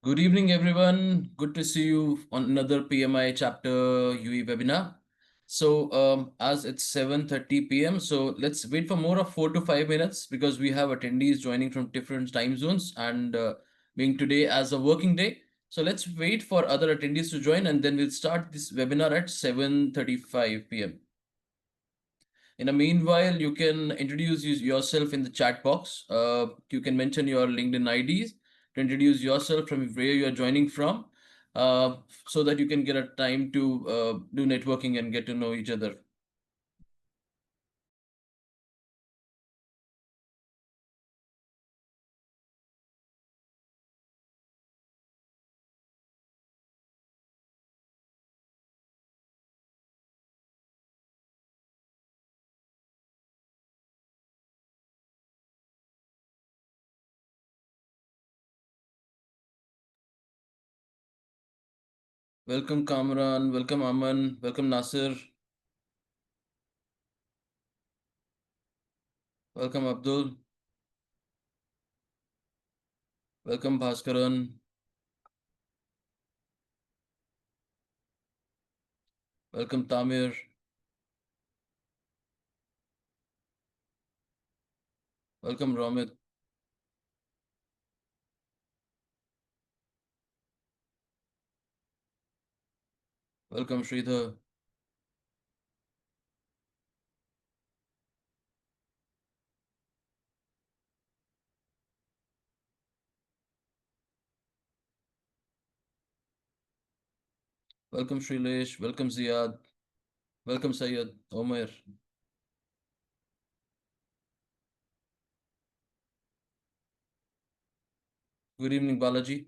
Good evening, everyone. Good to see you on another PMI chapter UE webinar. As it's 7:30 p.m., so let's wait for more of 4 to 5 minutes because we have attendees joining from different time zones and being today as a working day. So let's wait for other attendees to join and then we'll start this webinar at 7:35 p.m. In the meanwhile, you can introduce yourself in the chat box. You can mention your LinkedIn IDs to introduce yourself from where you are joining from, so that you can get a time to do networking and get to know each other. Welcome, Kamran. Welcome, Aman. Welcome, Nasir. Welcome, Abdul. Welcome, Bhaskaran. Welcome, Tamir. Welcome, Ramit. Welcome, Sridhar. Welcome, Shrilesh. Welcome, Ziad. Welcome, Syed. Omer. Good evening, Balaji.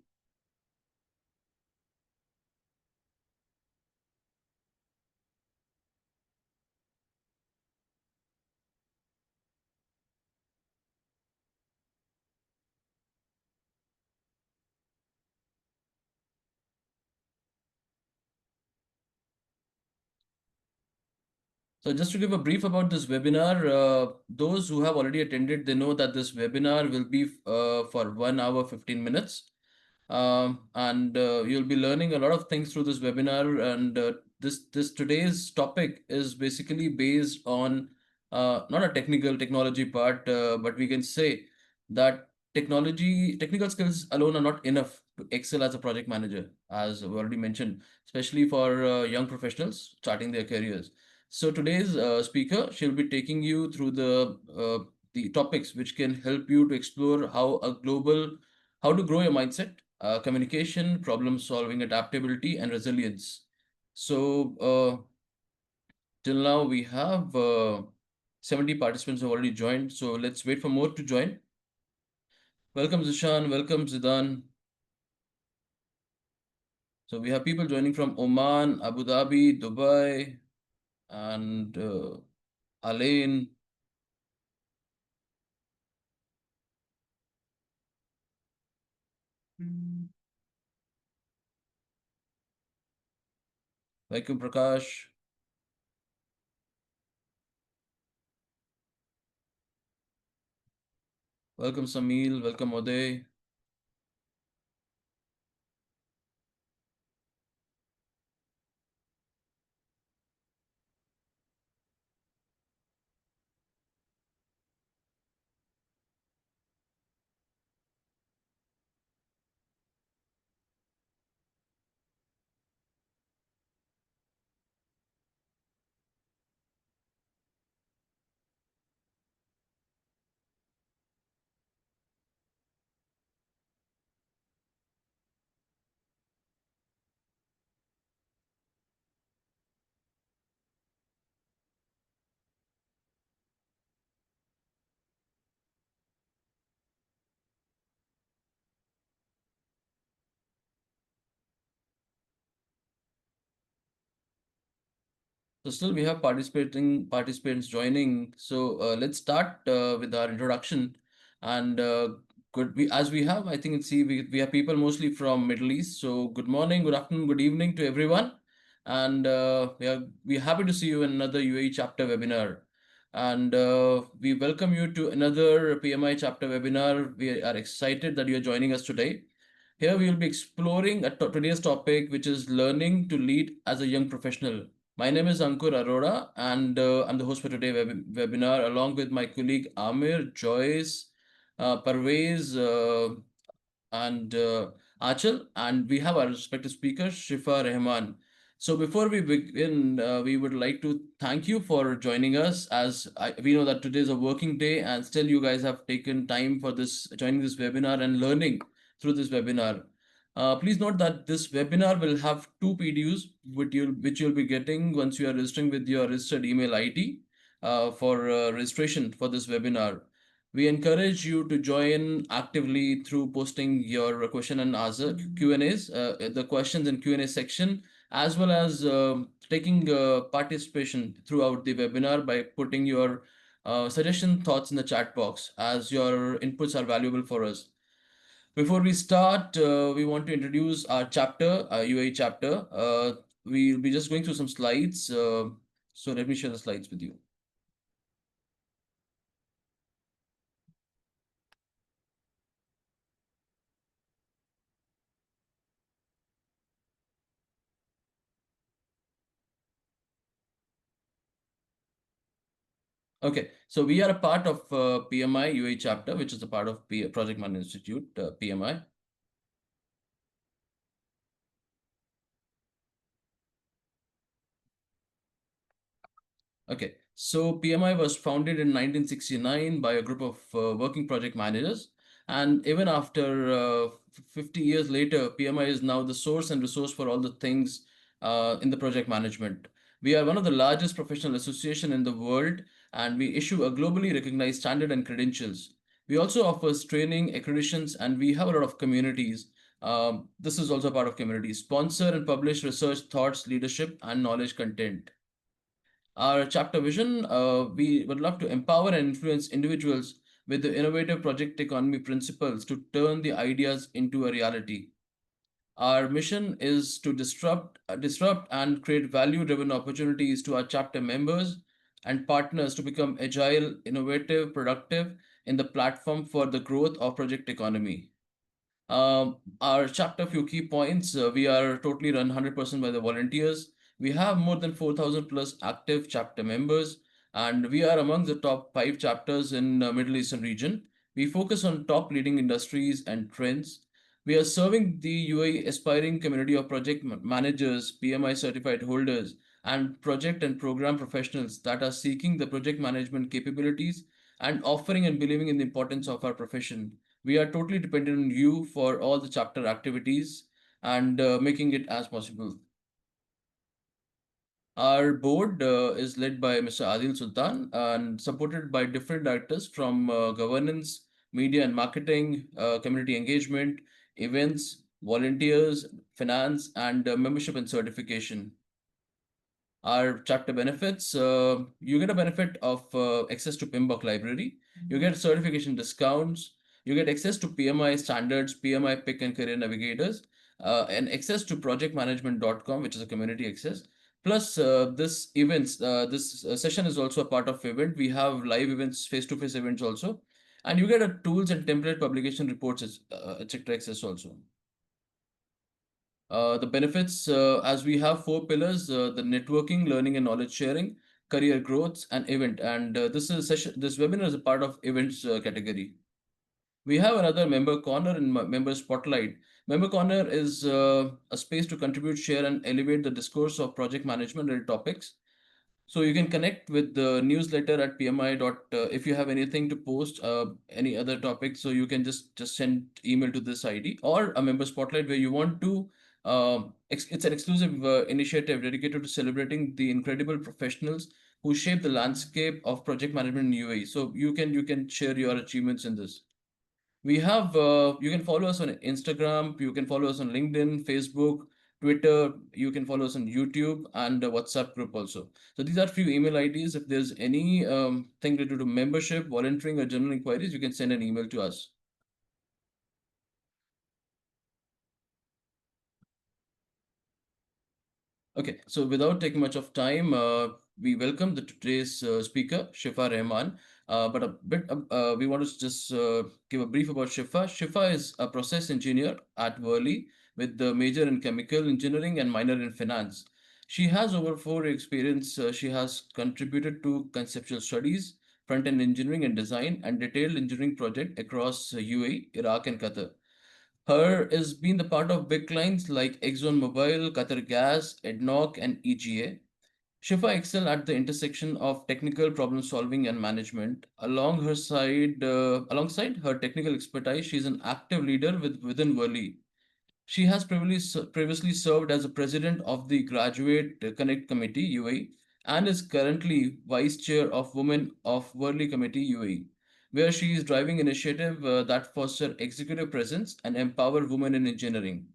So just to give a brief about this webinar, those who have already attended, they know that this webinar will be for 1 hour, 15 minutes. And you'll be learning a lot of things through this webinar. And this today's topic is basically based on not a technology part, but we can say that technical skills alone are not enough to excel as a project manager, as we already mentioned, especially for young professionals starting their careers. So today's speaker, she'll be taking you through the topics which can help you to explore how to grow your mindset, communication, problem solving, adaptability, and resilience. So till now we have 70 participants who have already joined. So let's wait for more to join. Welcome Zishan, welcome Zidan. So we have people joining from Oman, Abu Dhabi, Dubai, and Alain. Welcome Prakash. Welcome Samil. Welcome Oday. So still we have participants joining. So let's start with our introduction. And could we, as we have, I think see we have people mostly from Middle East. So good morning, good afternoon, good evening to everyone. And we're happy to see you in another UAE chapter webinar. And we welcome you to another PMI chapter webinar. We are excited that you're joining us today. Here we will be exploring today's topic, which is learning to lead as a young professional. My name is Ankur Arora, and I'm the host for today's webinar, along with my colleague Amir, Joyce, Parvez, and Achal, and we have our respective speaker, Shifa Rahman. So before we begin, we would like to thank you for joining us, as we know that today is a working day, and still you guys have taken time for this, joining this webinar and learning through this webinar. Please note that this webinar will have two PDUs, which you'll be getting once you are registering with your registered email ID for registration for this webinar. We encourage you to join actively through posting your question and answer Q&As, the questions and Q&A section, as well as taking participation throughout the webinar by putting your suggestion thoughts in the chat box, as your inputs are valuable for us. Before we start, we want to introduce our chapter, our UAE chapter. We'll be just going through some slides. So let me share the slides with you. Okay, so we are a part of PMI UAE chapter, which is a part of Project Management Institute, PMI. Okay, so PMI was founded in 1969 by a group of working project managers. And even after 50 years later, PMI is now the source and resource for all the things in the project management. We are one of the largest professional association in the world, and we issue a globally recognized standard and credentials. We also offer training, accreditations, and we have a lot of communities. This is also part of communities. Sponsor and publish research, thoughts, leadership, and knowledge content. Our chapter vision, we would love to empower and influence individuals with the innovative project economy principles to turn the ideas into a reality. Our mission is to disrupt and create value-driven opportunities to our chapter members and partners to become agile, innovative, productive in the platform for the growth of project economy. Our chapter few key points. We are totally run 100% by the volunteers. We have more than 4,000 plus active chapter members, and we are among the top five chapters in Middle Eastern region. We focus on top leading industries and trends. We are serving the UAE aspiring community of project managers, PMI certified holders, and project and program professionals that are seeking the project management capabilities and offering and believing in the importance of our profession. We are totally dependent on you for all the chapter activities and making it as possible. Our board is led by Mr. Adil Sultan and supported by different directors from governance, media and marketing, community engagement, events, volunteers, finance, and membership and certification. Our chapter benefits, you get a benefit of access to PIMBOK library, you get certification discounts, you get access to PMI standards, PMI pick and career navigators, and access to projectmanagement.com, which is a community access. Plus, this session is also a part of event. We have live events, face-to-face events also. And you get a tools and template publication reports, etc. access also. The benefits, as we have four pillars, the networking, learning and knowledge sharing, career growth, and event. And this webinar is a part of events category. We have another member corner and member spotlight. Member corner is a space to contribute, share, and elevate the discourse of project management related topics. So you can connect with the newsletter at PMI. If you have anything to post, any other topic, so you can just send email to this ID, or a member spotlight where you want to. It's an exclusive initiative dedicated to celebrating the incredible professionals who shape the landscape of project management in UAE. So you can share your achievements in this. We have you can follow us on Instagram, you can follow us on LinkedIn, Facebook, Twitter, you can follow us on YouTube and WhatsApp group also. So these are few email IDs. If there's any thing related to membership, volunteering, or general inquiries, you can send an email to us. Okay, so without taking much of time, we welcome today's speaker, Shifa Rahman. But a bit, we want to just give a brief about Shifa. Shifa is a process engineer at Worley with the major in chemical engineering and minor in finance. She has over four experience. She has contributed to conceptual studies, front-end engineering and design, and detailed engineering project across UAE, Iraq, and Qatar. Her has been the part of big clients like ExxonMobil, Qatar Gas, EDNOC, and EGA. Shifa excel at the intersection of technical problem solving and management. Alongside her technical expertise, she is an active leader within Worley. She has previously served as a president of the Graduate Connect Committee UAE and is currently vice chair of Women of Worley Committee UAE, where she is driving initiative that foster executive presence and empower women in engineering.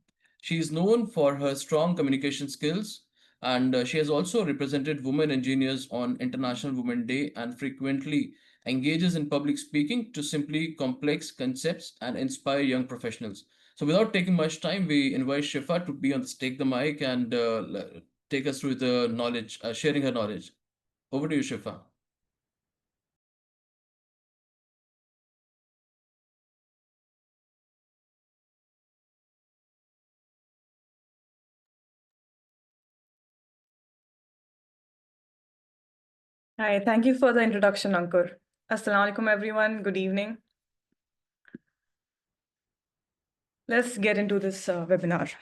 She is known for her strong communication skills, and she has also represented women engineers on International Women Day and frequently engages in public speaking to simply complex concepts and inspire young professionals. So without taking much time, we invite Shifa to be on take the mic and take us through the knowledge, sharing her knowledge. Over to you, Shifa. Hi, thank you for the introduction, Ankur. Assalamu alaikum, everyone. Good evening. Let's get into this webinar.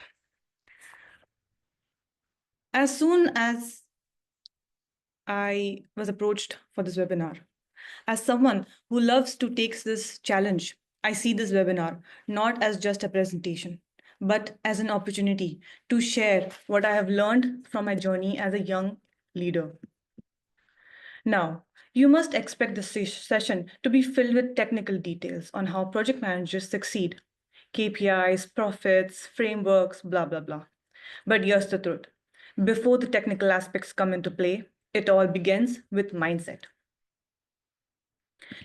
As soon as I was approached for this webinar, as someone who loves to take this challenge, I see this webinar not as just a presentation, but as an opportunity to share what I have learned from my journey as a young leader. Now, you must expect this session to be filled with technical details on how project managers succeed, KPIs, profits, frameworks, blah, blah, blah. But here's the truth. Before the technical aspects come into play, it all begins with mindset.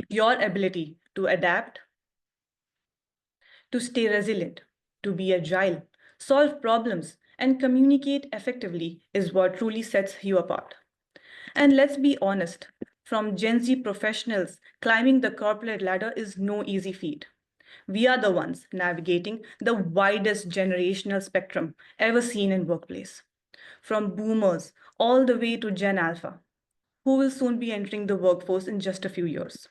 Your ability to adapt, to stay resilient, to be agile, solve problems, and communicate effectively is what truly sets you apart. And let's be honest, from Gen Z professionals, climbing the corporate ladder is no easy feat. We are the ones navigating the widest generational spectrum ever seen in workplace, from boomers all the way to Gen Alpha, who will soon be entering the workforce in just a few years.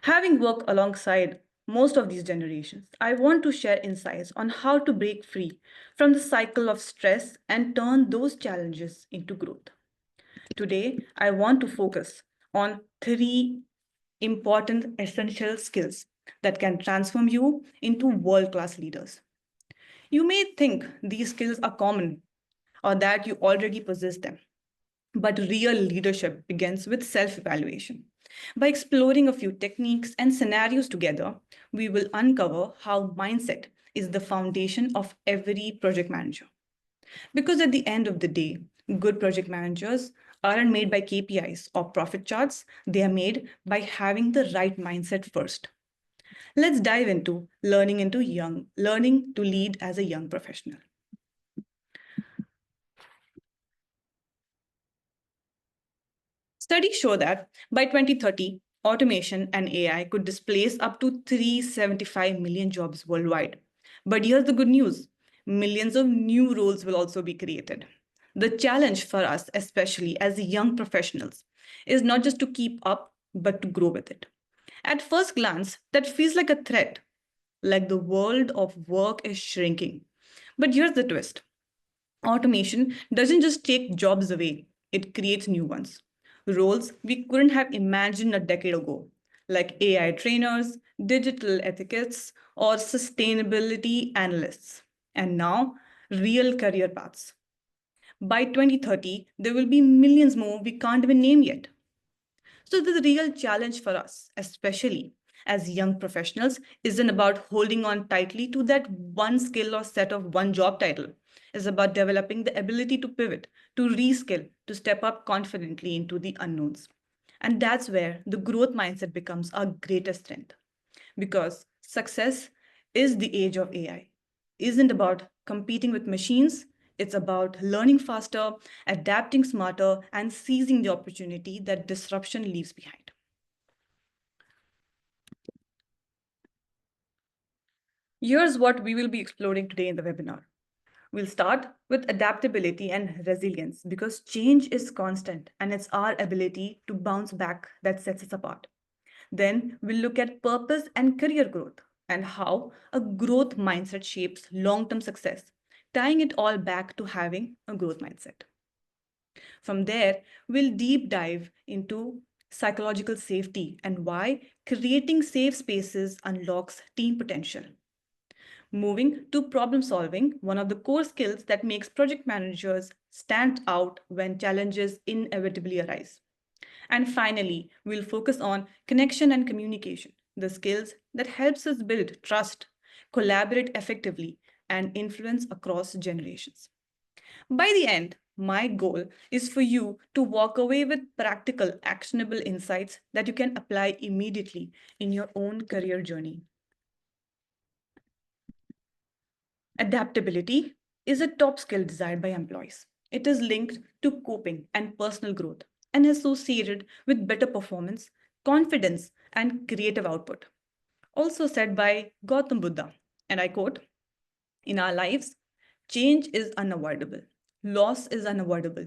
Having worked alongside most of these generations, I want to share insights on how to break free from the cycle of stress and turn those challenges into growth. Today, I want to focus on three important essential skills that can transform you into world-class leaders. You may think these skills are common or that you already possess them, but real leadership begins with self-evaluation. By exploring a few techniques and scenarios together, we will uncover how mindset is the foundation of every project manager. Because at the end of the day, good project managers aren't made by KPIs or profit charts, they are made by having the right mindset first. Let's dive into learning to lead as a young professional. Studies show that by 2030, automation and AI could displace up to 375 million jobs worldwide. But here's the good news, millions of new roles will also be created. The challenge for us, especially as young professionals, is not just to keep up, but to grow with it. At first glance, that feels like a threat, like the world of work is shrinking. But here's the twist, automation doesn't just take jobs away, it creates new ones. Roles we couldn't have imagined a decade ago, like AI trainers, digital etiquettes, or sustainability analysts. And now, real career paths. By 2030, there will be millions more we can't even name yet. So, the real challenge for us, especially as young professionals, isn't about holding on tightly to that one skill or set of one job title. It's about developing the ability to pivot, to reskill, to step up confidently into the unknowns. And that's where the growth mindset becomes our greatest strength. Because success is the age of AI, isn't about competing with machines. It's about learning faster, adapting smarter, and seizing the opportunity that disruption leaves behind. Here's what we will be exploring today in the webinar. We'll start with adaptability and resilience because change is constant and it's our ability to bounce back that sets us apart. Then we'll look at purpose and career growth and how a growth mindset shapes long term success, tying it all back to having a growth mindset. From there, we'll deep dive into psychological safety and why creating safe spaces unlocks team potential. Moving to problem solving, one of the core skills that makes project managers stand out when challenges inevitably arise. And finally, we'll focus on connection and communication, the skills that helps us build trust, collaborate effectively, and influence across generations. By the end, my goal is for you to walk away with practical, actionable insights that you can apply immediately in your own career journey. Adaptability is a top skill desired by employees. It is linked to coping and personal growth and associated with better performance, confidence, and creative output. Also said by Gautam Buddha, and I quote, in our lives, change is unavoidable, loss is unavoidable.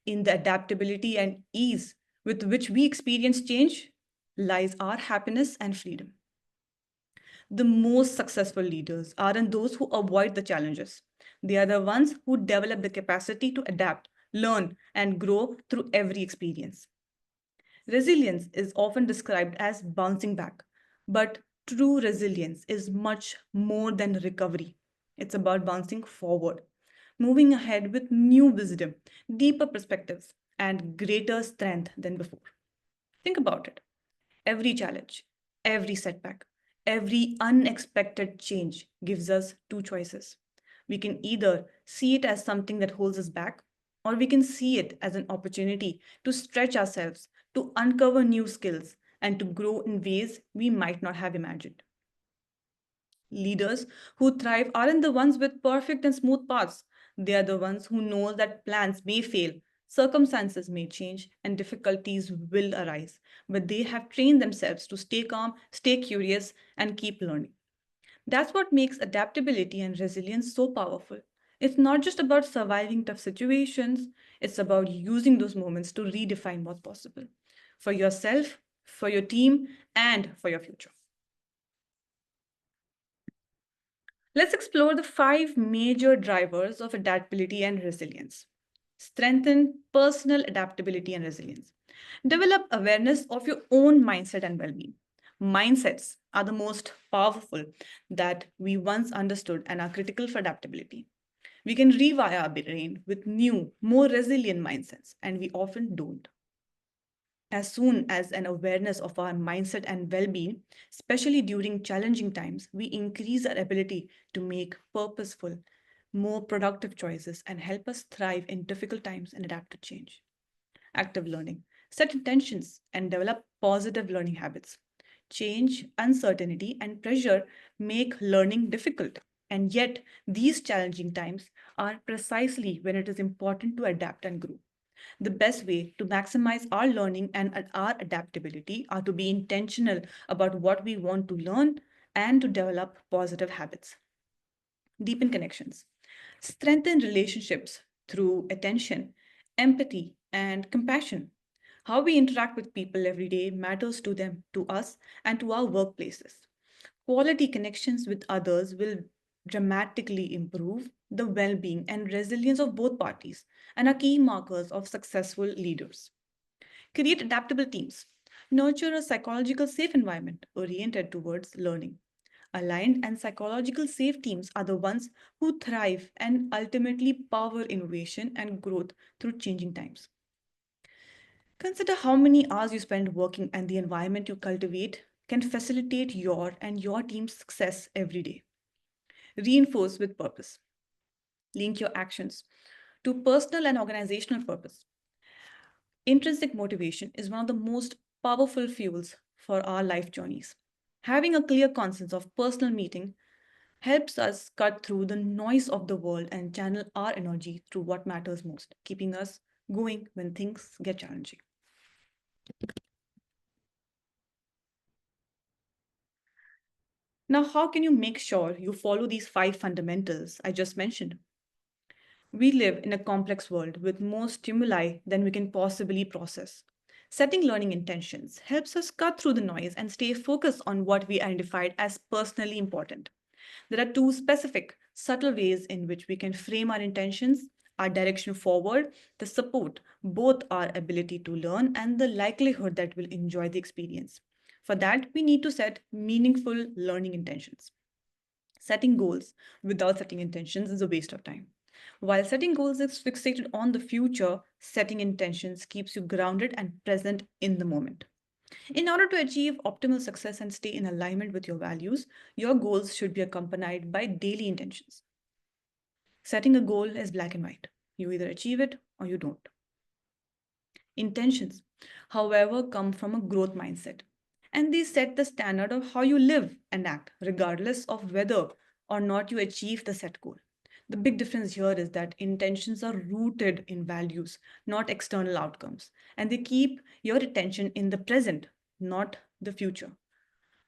In the adaptability and ease with which we experience change lies our happiness and freedom. The most successful leaders aren't those who avoid the challenges. They are the ones who develop the capacity to adapt, learn, and grow through every experience. Resilience is often described as bouncing back, but true resilience is much more than recovery. It's about bouncing forward, moving ahead with new wisdom, deeper perspectives, and greater strength than before. Think about it. Every challenge, every setback, every unexpected change gives us two choices. We can either see it as something that holds us back, or we can see it as an opportunity to stretch ourselves, to uncover new skills, and to grow in ways we might not have imagined. Leaders who thrive aren't the ones with perfect and smooth paths. They are the ones who know that plans may fail, circumstances may change, and difficulties will arise. But they have trained themselves to stay calm, stay curious, and keep learning. That's what makes adaptability and resilience so powerful. It's not just about surviving tough situations, it's about using those moments to redefine what's possible for yourself, for your team, and for your future. Let's explore the five major drivers of adaptability and resilience. Strengthen personal adaptability and resilience. Develop awareness of your own mindset and well being. Mindsets are the most powerful that we once understood and are critical for adaptability. We can rewire our brain with new, more resilient mindsets, and we often don't. As soon as an awareness of our mindset and well-being, especially during challenging times, we increase our ability to make purposeful, more productive choices and help us thrive in difficult times and adapt to change. Active learning. Set intentions and develop positive learning habits. Change, uncertainty, and pressure make learning difficult. And yet, these challenging times are precisely when it is important to adapt and grow. The best way to maximize our learning and our adaptability are to be intentional about what we want to learn and to develop positive habits. Deepen connections. Strengthen relationships through attention, empathy, and compassion. How we interact with people every day matters to them, to us, and to our workplaces. Quality connections with others will dramatically improve the well being and resilience of both parties and are key markers of successful leaders. Create adaptable teams. Nurture a psychological safe environment oriented towards learning. Aligned and psychological safe teams are the ones who thrive and ultimately power innovation and growth through changing times. Consider how many hours you spend working and the environment you cultivate can facilitate your and your team's success every day. Reinforce with purpose. Link your actions to personal and organizational purpose. Intrinsic motivation is one of the most powerful fuels for our life journeys. Having a clear conscience of personal meaning helps us cut through the noise of the world and channel our energy through what matters most, keeping us going when things get challenging. Now, how can you make sure you follow these five fundamentals I just mentioned? We live in a complex world with more stimuli than we can possibly process. Setting learning intentions helps us cut through the noise and stay focused on what we identified as personally important. There are two specific, subtle ways in which we can frame our intentions, our direction forward, the support, both our ability to learn and the likelihood that we'll enjoy the experience. For that, we need to set meaningful learning intentions. Setting goals without setting intentions is a waste of time. While setting goals is fixated on the future, setting intentions keeps you grounded and present in the moment. In order to achieve optimal success and stay in alignment with your values, your goals should be accompanied by daily intentions. Setting a goal is black and white. You either achieve it or you don't. Intentions, however, come from a growth mindset, and they set the standard of how you live and act, regardless of whether or not you achieve the set goal. The big difference here is that intentions are rooted in values, not external outcomes, and they keep your attention in the present, not the future.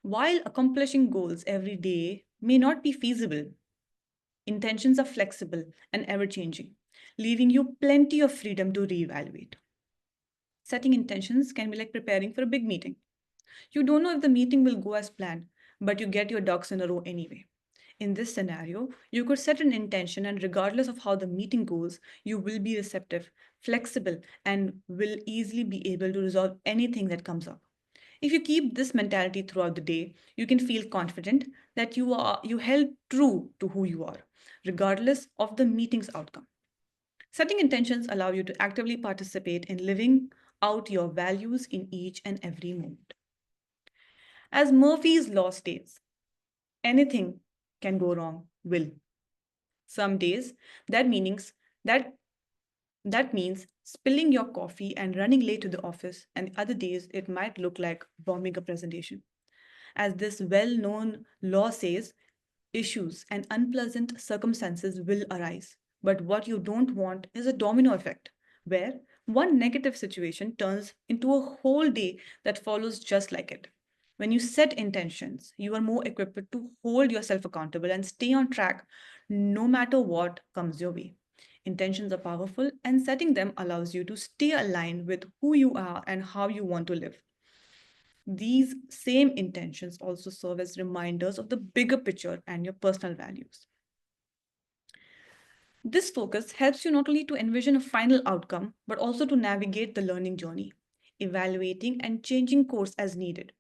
While accomplishing goals every day may not be feasible, intentions are flexible and ever changing, leaving you plenty of freedom to reevaluate. Setting intentions can be like preparing for a big meeting. You don't know if the meeting will go as planned, but you get your ducks in a row anyway. In this scenario, you could set an intention, and regardless of how the meeting goes, you will be receptive, flexible, and will easily be able to resolve anything that comes up. If you keep this mentality throughout the day, you can feel confident that you held true to who you are, regardless of the meeting's outcome. Setting intentions allow you to actively participate in living out your values in each and every moment. As Murphy's law states, anything can go wrong, will. Some days that means that that means spilling your coffee and running late to the office, and other days it might look like bombing a presentation. As this well known law says, issues and unpleasant circumstances will arise. But what you don't want is a domino effect, where one negative situation turns into a whole day that follows just like it. When you set intentions, you are more equipped to hold yourself accountable and stay on track no matter what comes your way. Intentions are powerful, and setting them allows you to stay aligned with who you are and how you want to live. These same intentions also serve as reminders of the bigger picture and your personal values. This focus helps you not only to envision a final outcome, but also to navigate the learning journey, evaluating and changing course as needed.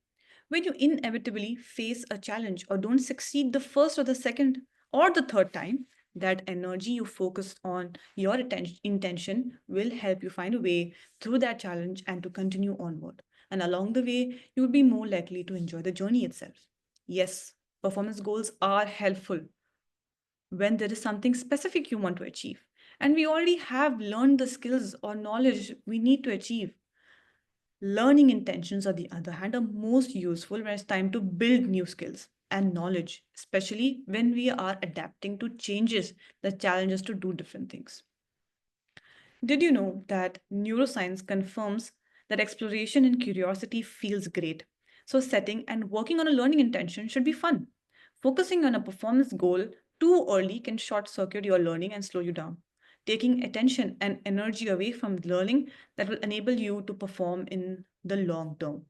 When you inevitably face a challenge or don't succeed the first or the second or the third time, that energy you focus on your intention will help you find a way through that challenge and to continue onward. And along the way, you will be more likely to enjoy the journey itself. Yes, performance goals are helpful when there is something specific you want to achieve. And we already have learned the skills or knowledge we need to achieve. Learning intentions, on the other hand, are most useful when it's time to build new skills and knowledge, especially when we are adapting to changes that challenge us to do different things. Did you know that neuroscience confirms that exploration and curiosity feels great? So, setting and working on a learning intention should be fun. Focusing on a performance goal too early can short circuit your learning and slow you down, taking attention and energy away from learning that will enable you to perform in the long term.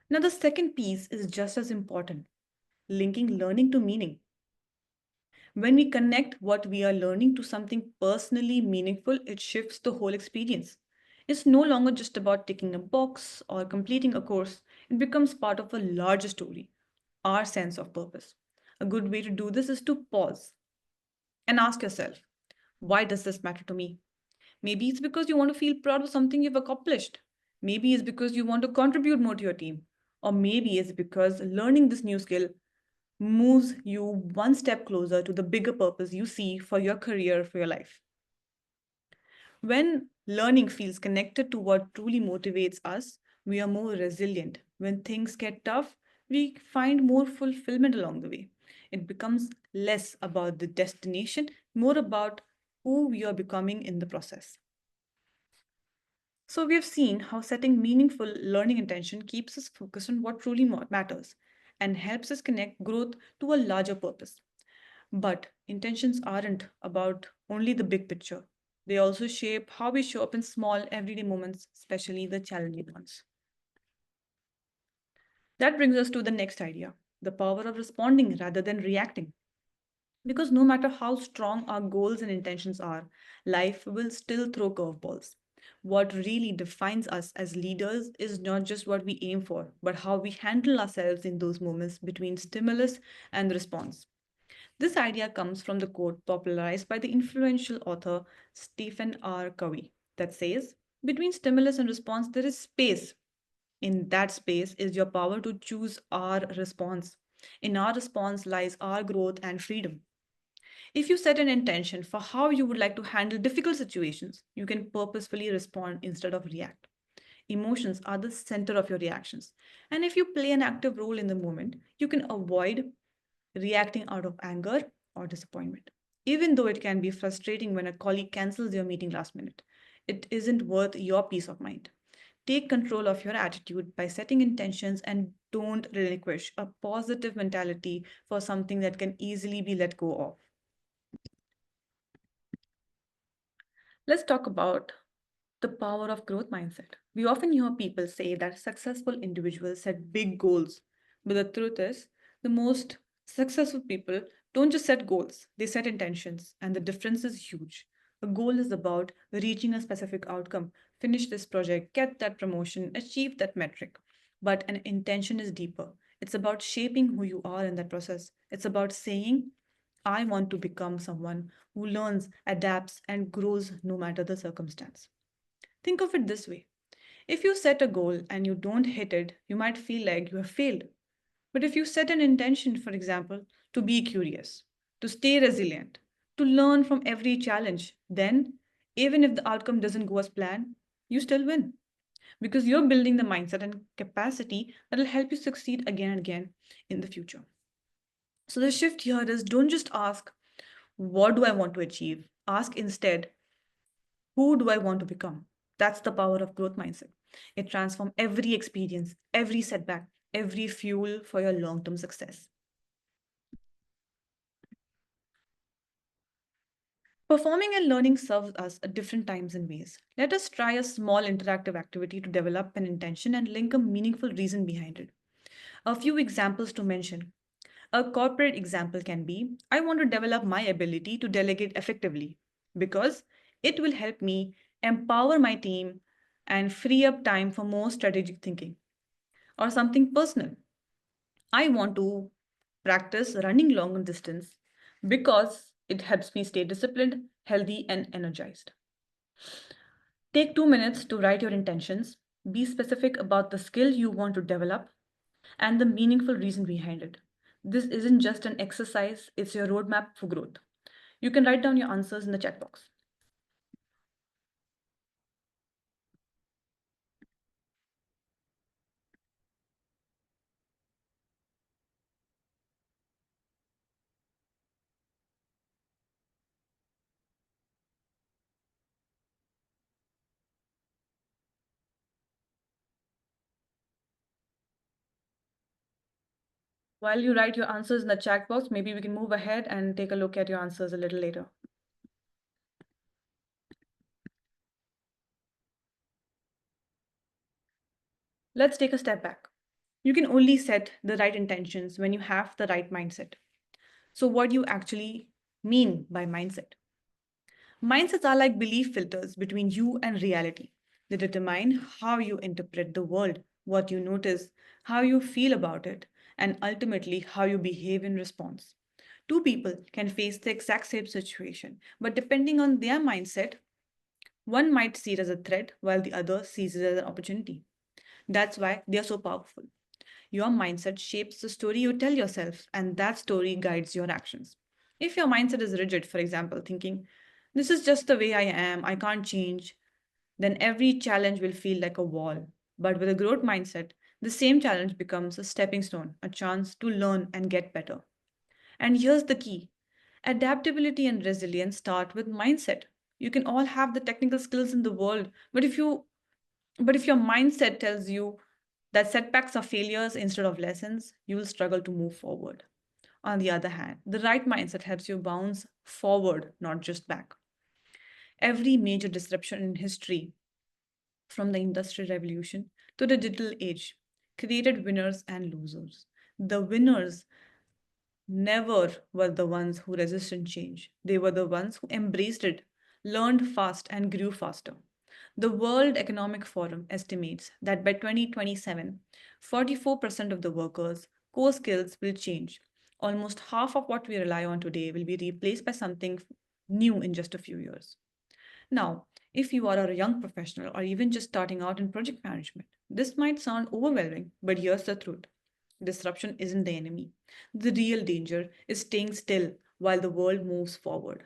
Now, the second piece is just as important, linking learning to meaning. When we connect what we are learning to something personally meaningful, it shifts the whole experience. It's no longer just about ticking a box or completing a course, it becomes part of a larger story, our sense of purpose. A good way to do this is to pause and ask yourself, why does this matter to me? Maybe it's because you want to feel proud of something you've accomplished. Maybe it's because you want to contribute more to your team. Or maybe it's because learning this new skill moves you one step closer to the bigger purpose you see for your career, for your life. When learning feels connected to what truly motivates us, we are more resilient. When things get tough, we find more fulfillment along the way. It becomes less about the destination, more about who we are becoming in the process. So, we have seen how setting meaningful learning intention keeps us focused on what truly matters. and helps us connect growth to a larger purpose. But intentions aren't about only the big picture. They also shape how we show up in small, everyday moments, especially the challenging ones. That brings us to the next idea, the power of responding rather than reacting. Because no matter how strong our goals and intentions are, life will still throw curveballs. What really defines us as leaders is not just what we aim for, but how we handle ourselves in those moments between stimulus and response. This idea comes from the quote popularized by the influential author Stephen R. Covey that says, between stimulus and response, there is space. In that space is your power to choose our response. In our response lies our growth and freedom. If you set an intention for how you would like to handle difficult situations, you can purposefully respond instead of react. Emotions are the center of your reactions. And if you play an active role in the moment, you can avoid reacting out of anger or disappointment. Even though it can be frustrating when a colleague cancels your meeting last minute, it isn't worth your peace of mind. Take control of your attitude by setting intentions and don't relinquish a positive mentality for something that can easily be let go of. Let's talk about the power of growth mindset. We often hear people say that successful individuals set big goals, but the truth is, the most successful people don't just set goals, they set intentions, and the difference is huge. A goal is about reaching a specific outcome, finish this project, get that promotion, achieve that metric. But an intention is deeper. It's about shaping who you are in that process. It's about saying, I want to become someone who learns, adapts, and grows no matter the circumstance. Think of it this way: if you set a goal and you don't hit it, you might feel like you have failed. But if you set an intention, for example, to be curious, to stay resilient, to learn from every challenge, then even if the outcome doesn't go as planned, you still win because you're building the mindset and capacity that will help you succeed again and again in the future. So the shift here is don't just ask, what do I want to achieve? Ask instead, who do I want to become? That's the power of growth mindset. It transforms every experience, every setback, every fuel for your long term success. Performing and learning serves us at different times and ways. Let us try a small interactive activity to develop an intention and link a meaningful reason behind it. A few examples to mention. A corporate example can be I want to develop my ability to delegate effectively because it will help me empower my team and free up time for more strategic thinking. Or something personal. I want to practice running long distance because it helps me stay disciplined, healthy, and energized. Take 2 minutes to write your intentions. Be specific about the skill you want to develop and the meaningful reason behind it. This isn't just an exercise, it's your roadmap for growth. You can write down your answers in the chat box. While you write your answers in the chat box, maybe we can move ahead and take a look at your answers a little later. Let's take a step back. You can only set the right intentions when you have the right mindset. So, what do you actually mean by mindset? Mindsets are like belief filters between you and reality. They determine how you interpret the world, what you notice, how you feel about it, and ultimately how you behave in response. Two people can face the exact same situation, but depending on their mindset, one might see it as a threat while the other sees it as an opportunity. That's why they are so powerful. Your mindset shapes the story you tell yourself, and that story guides your actions. If your mindset is rigid, for example, thinking, this is just the way I am, I can't change, then every challenge will feel like a wall. But with a growth mindset, the same challenge becomes a stepping stone, a chance to learn and get better. And here's the key: adaptability and resilience start with mindset. You can all have the technical skills in the world, but if your mindset tells you that setbacks are failures instead of lessons, you will struggle to move forward. On the other hand, the right mindset helps you bounce forward, not just back. Every major disruption in history, from the Industrial Revolution to the digital age, created winners and losers. The winners never were the ones who resisted change. They were the ones who embraced it, learned fast, and grew faster. The World Economic Forum estimates that by 2027, 44% of the workers' core skills will change. Almost half of what we rely on today will be replaced by something new in just a few years. Now, if you are a young professional or even just starting out in project management, this might sound overwhelming, but here's the truth: disruption isn't the enemy. The real danger is staying still while the world moves forward.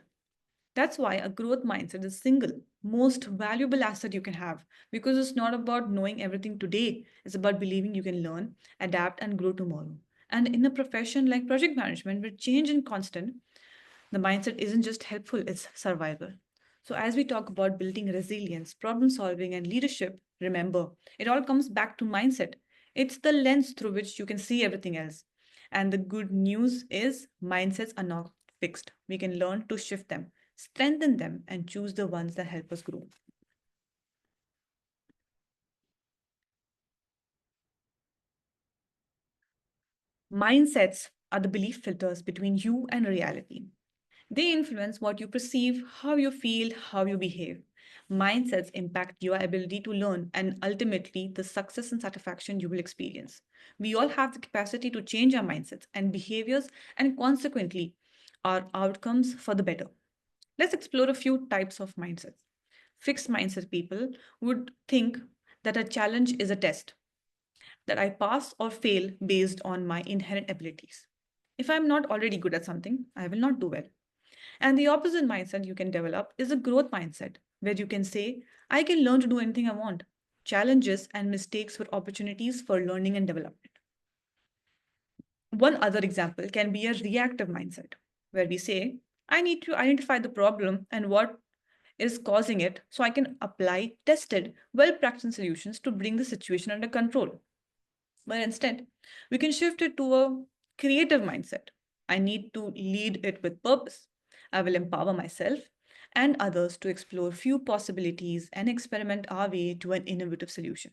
That's why a growth mindset is single most valuable asset you can have, because it's not about knowing everything today, it's about believing you can learn, adapt, and grow tomorrow. And in a profession like project management, where change is constant, the mindset isn't just helpful, it's survival. So, as we talk about building resilience, problem solving, and leadership, remember, it all comes back to mindset. It's the lens through which you can see everything else. And the good news is, mindsets are not fixed. We can learn to shift them, strengthen them, and choose the ones that help us grow. Mindsets are the belief filters between you and reality. They influence what you perceive, how you feel, how you behave. Mindsets impact your ability to learn and ultimately the success and satisfaction you will experience. We all have the capacity to change our mindsets and behaviors and consequently our outcomes for the better. Let's explore a few types of mindsets. Fixed mindset people would think that a challenge is a test, that I pass or fail based on my inherent abilities. If I'm not already good at something, I will not do well. And the opposite mindset you can develop is a growth mindset, where you can say, I can learn to do anything I want. Challenges and mistakes were opportunities for learning and development. One other example can be a reactive mindset, where we say, I need to identify the problem and what is causing it so I can apply tested, well practiced solutions to bring the situation under control. But instead, we can shift it to a creative mindset. I need to lead it with purpose. I will empower myself and others to explore few possibilities and experiment our way to an innovative solution.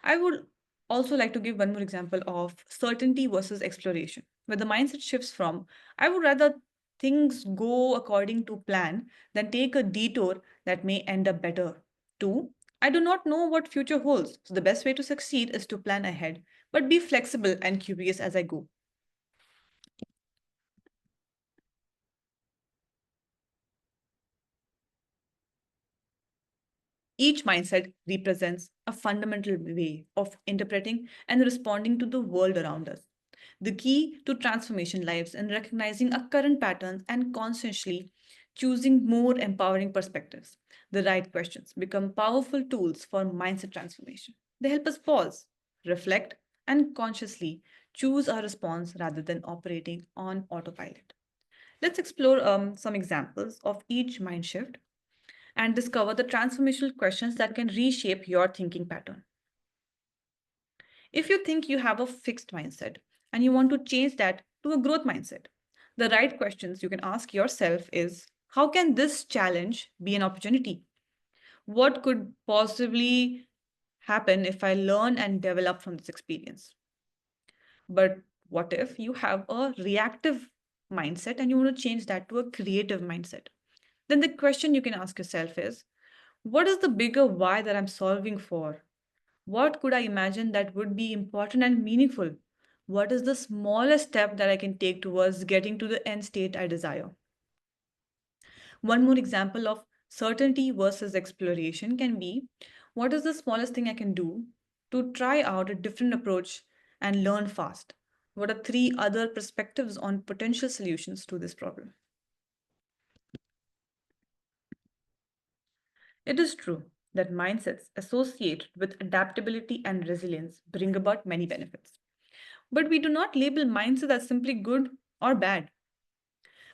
I would also like to give one more example of certainty versus exploration, where the mindset shifts from I would rather things go according to plan than take a detour that may end up better to I do not know what future holds. So the best way to succeed is to plan ahead, but be flexible and curious as I go. Each mindset represents a fundamental way of interpreting and responding to the world around us. The key to transformation lies in recognizing our current patterns and consciously choosing more empowering perspectives. The right questions become powerful tools for mindset transformation. They help us pause, reflect, and consciously choose our response rather than operating on autopilot. Let's explore some examples of each mind shift and discover the transformational questions that can reshape your thinking pattern. If you think you have a fixed mindset and you want to change that to a growth mindset, the right questions you can ask yourself is how can this challenge be an opportunity? What could possibly happen if I learn and develop from this experience? But what if you have a reactive mindset and you want to change that to a creative mindset? Then the question you can ask yourself is what is the bigger why that I'm solving for? What could I imagine that would be important and meaningful? What is the smallest step that I can take towards getting to the end state I desire? One more example of certainty versus exploration can be what is the smallest thing I can do to try out a different approach and learn fast? What are three other perspectives on potential solutions to this problem? It is true that mindsets associated with adaptability and resilience bring about many benefits. But we do not label mindset as simply good or bad,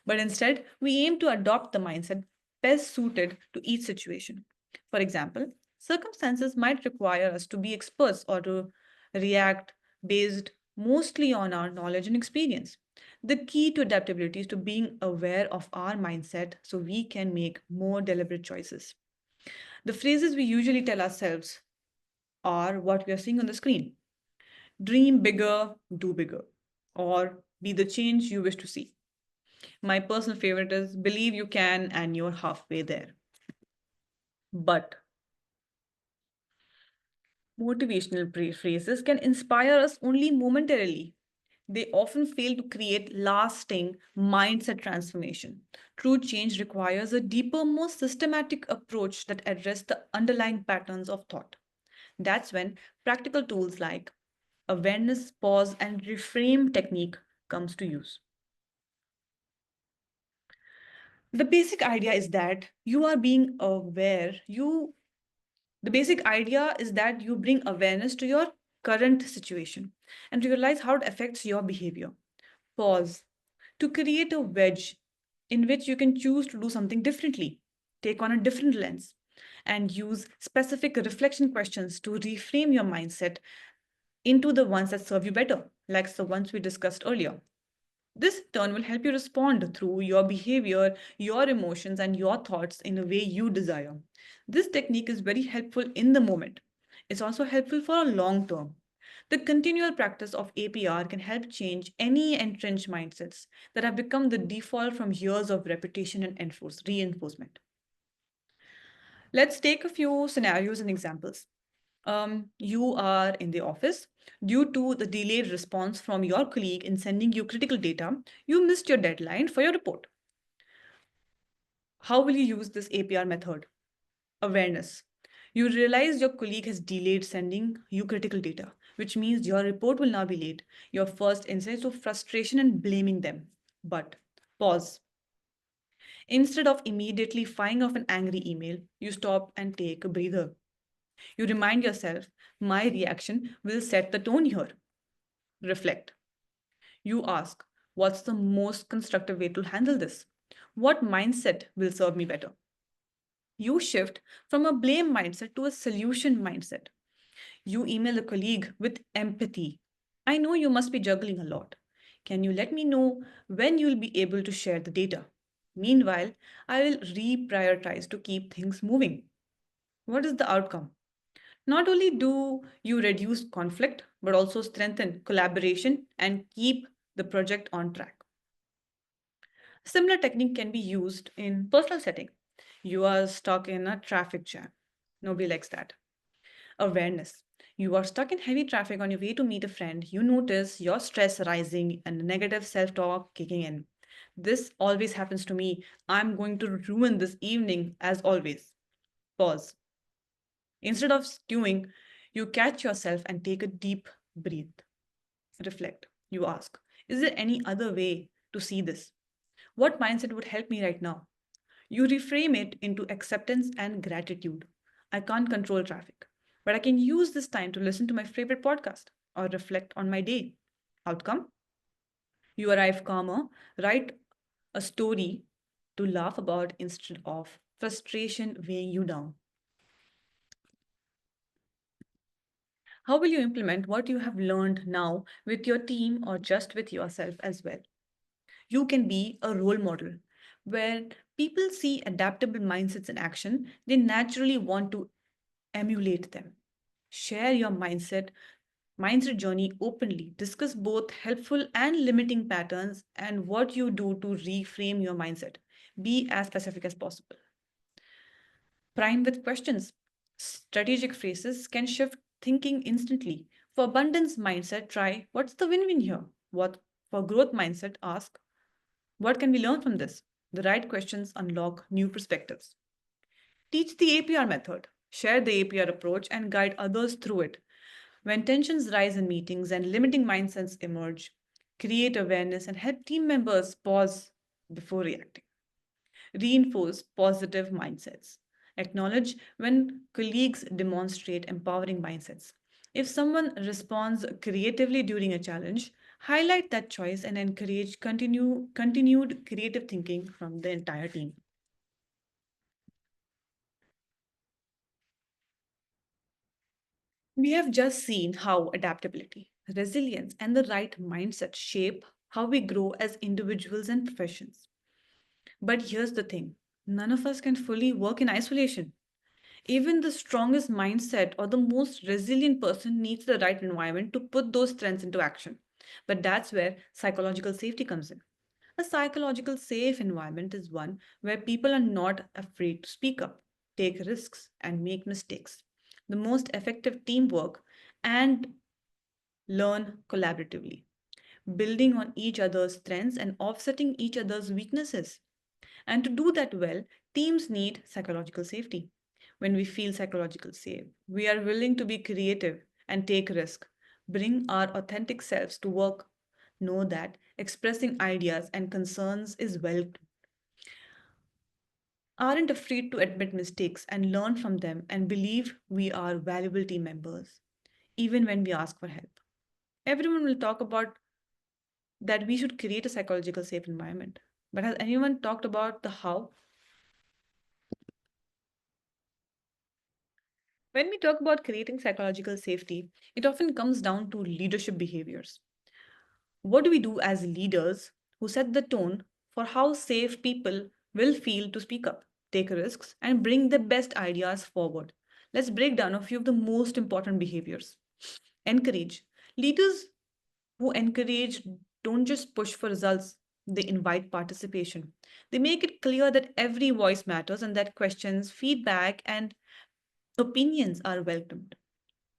but instead we aim to adopt the mindset best suited to each situation. For example, circumstances might require us to be experts or to react based mostly on our knowledge and experience. The key to adaptability is to being aware of our mindset so we can make more deliberate choices. The phrases we usually tell ourselves are what we are seeing on the screen: dream bigger, do bigger, or be the change you wish to see. My personal favorite is believe you can and you're halfway there. But motivational phrases can inspire us only momentarily. They often fail to create lasting mindset transformation. True change requires a deeper, more systematic approach that address the underlying patterns of thought. That's when practical tools like awareness, pause, and reframe technique comes to use. The basic idea is that you are being aware. The basic idea is that you bring awareness to your current situation and realize how it affects your behavior. Pause to create a wedge in which you can choose to do something differently, take on a different lens, and use specific reflection questions to reframe your mindset into the ones that serve you better, like the ones we discussed earlier. This turn will help you respond through your behavior, your emotions, and your thoughts in a way you desire. This technique is very helpful in the moment. It's also helpful for a long term. The continual practice of APR can help change any entrenched mindsets that have become the default from years of repetition and reinforcement. Let's take a few scenarios and examples. You are in the office. Due to the delayed response from your colleague in sending you critical data, you missed your deadline for your report. How will you use this APR method? Awareness. You realize your colleague has delayed sending you critical data, which means your report will now be late. Your first insight of frustration and blaming them. But pause. Instead of immediately firing off an angry email, you stop and take a breather. You remind yourself, my reaction will set the tone here. Reflect. You ask, what's the most constructive way to handle this? What mindset will serve me better? You shift from a blame mindset to a solution mindset. You email a colleague with empathy. I know you must be juggling a lot. Can you let me know when you'll be able to share the data? Meanwhile, I will reprioritize to keep things moving. What is the outcome? Not only do you reduce conflict, but also strengthen collaboration and keep the project on track. Similar technique can be used in personal setting. You are stuck in a traffic jam. Nobody likes that. Awareness. You are stuck in heavy traffic on your way to meet a friend. You notice your stress rising and negative self talk kicking in. This always happens to me. I'm going to ruin this evening as always. Pause. Instead of stewing, you catch yourself and take a deep breath. Reflect. You ask, is there any other way to see this? What mindset would help me right now? You reframe it into acceptance and gratitude. I can't control traffic, but I can use this time to listen to my favorite podcast or reflect on my day. Outcome? You arrive calmer, write a story to laugh about instead of frustration weighing you down. How will you implement what you have learned now with your team or just with yourself as well? You can be a role model. Where people see adaptable mindsets in action, they naturally want to emulate them. Share your mindset journey openly. Discuss both helpful and limiting patterns and what you do to reframe your mindset. Be as specific as possible. Prime with questions. Strategic phrases can shift thinking instantly. For abundance mindset, try what's the win-win here? What for growth mindset, ask what can we learn from this? The right questions unlock new perspectives. Teach the APR method. Share the APR approach and guide others through it. When tensions rise in meetings and limiting mindsets emerge, create awareness and help team members pause before reacting. Reinforce positive mindsets. Acknowledge when colleagues demonstrate empowering mindsets. If someone responds creatively during a challenge, highlight that choice and encourage continued creative thinking from the entire team. We have just seen how adaptability, resilience, and the right mindset shape how we grow as individuals and professions. But here's the thing, none of us can fully work in isolation. Even the strongest mindset or the most resilient person needs the right environment to put those strengths into action. But that's where psychological safety comes in. A psychological safe environment is one where people are not afraid to speak up, take risks, and make mistakes. The most effective teamwork and learn collaboratively, building on each other's strengths and offsetting each other's weaknesses. And to do that well, teams need psychological safety. When we feel psychological safe, we are willing to be creative and take risk, bring our authentic selves to work, know that expressing ideas and concerns is welcome, aren't afraid to admit mistakes and learn from them, and believe we are valuable team members, even when we ask for help. Everyone will talk about that we should create a psychological safe environment. But has anyone talked about the how? When we talk about creating psychological safety, it often comes down to leadership behaviors. What do we do as leaders who set the tone for how safe people will feel to speak up, take risks, and bring their best ideas forward? Let's break down a few of the most important behaviors. Encourage. Leaders who encourage don't just push for results, they invite participation. They make it clear that every voice matters and that questions, feedback, and opinions are welcomed.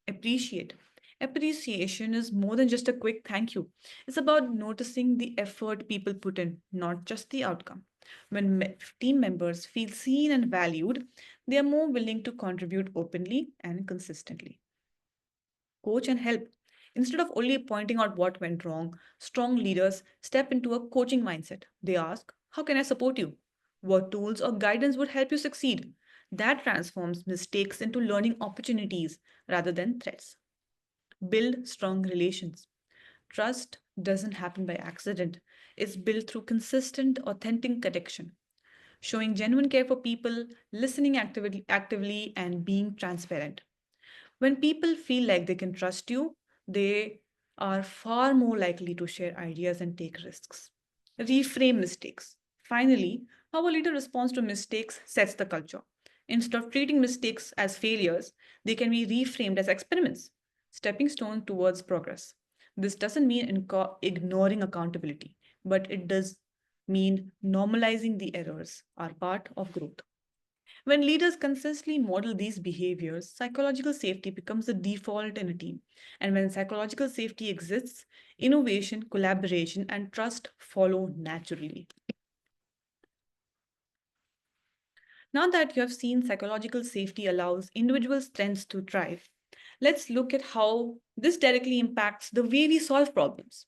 Appreciate. Appreciation is more than just a quick thank you. It's about noticing the effort people put in, not just the outcome. When team members feel seen and valued, they are more willing to contribute openly and consistently. Coach and help. Instead of only pointing out what went wrong, strong leaders step into a coaching mindset. They ask, how can I support you? What tools or guidance would help you succeed? That transforms mistakes into learning opportunities rather than threats. Build strong relations. Trust doesn't happen by accident, it's built through consistent, authentic connection. Showing genuine care for people, listening actively, and being transparent. When people feel like they can trust you, they are far more likely to share ideas and take risks. Reframe mistakes. Finally, how a leader responds to mistakes sets the culture. Instead of treating mistakes as failures, they can be reframed as experiments, stepping stone towards progress. This doesn't mean ignoring accountability, but it does mean normalizing the errors are part of growth. When leaders consistently model these behaviors, psychological safety becomes the default in a team. And when psychological safety exists, innovation, collaboration, and trust follow naturally. Now that you have seen psychological safety allows individual strengths to thrive, let's look at how this directly impacts the way we solve problems.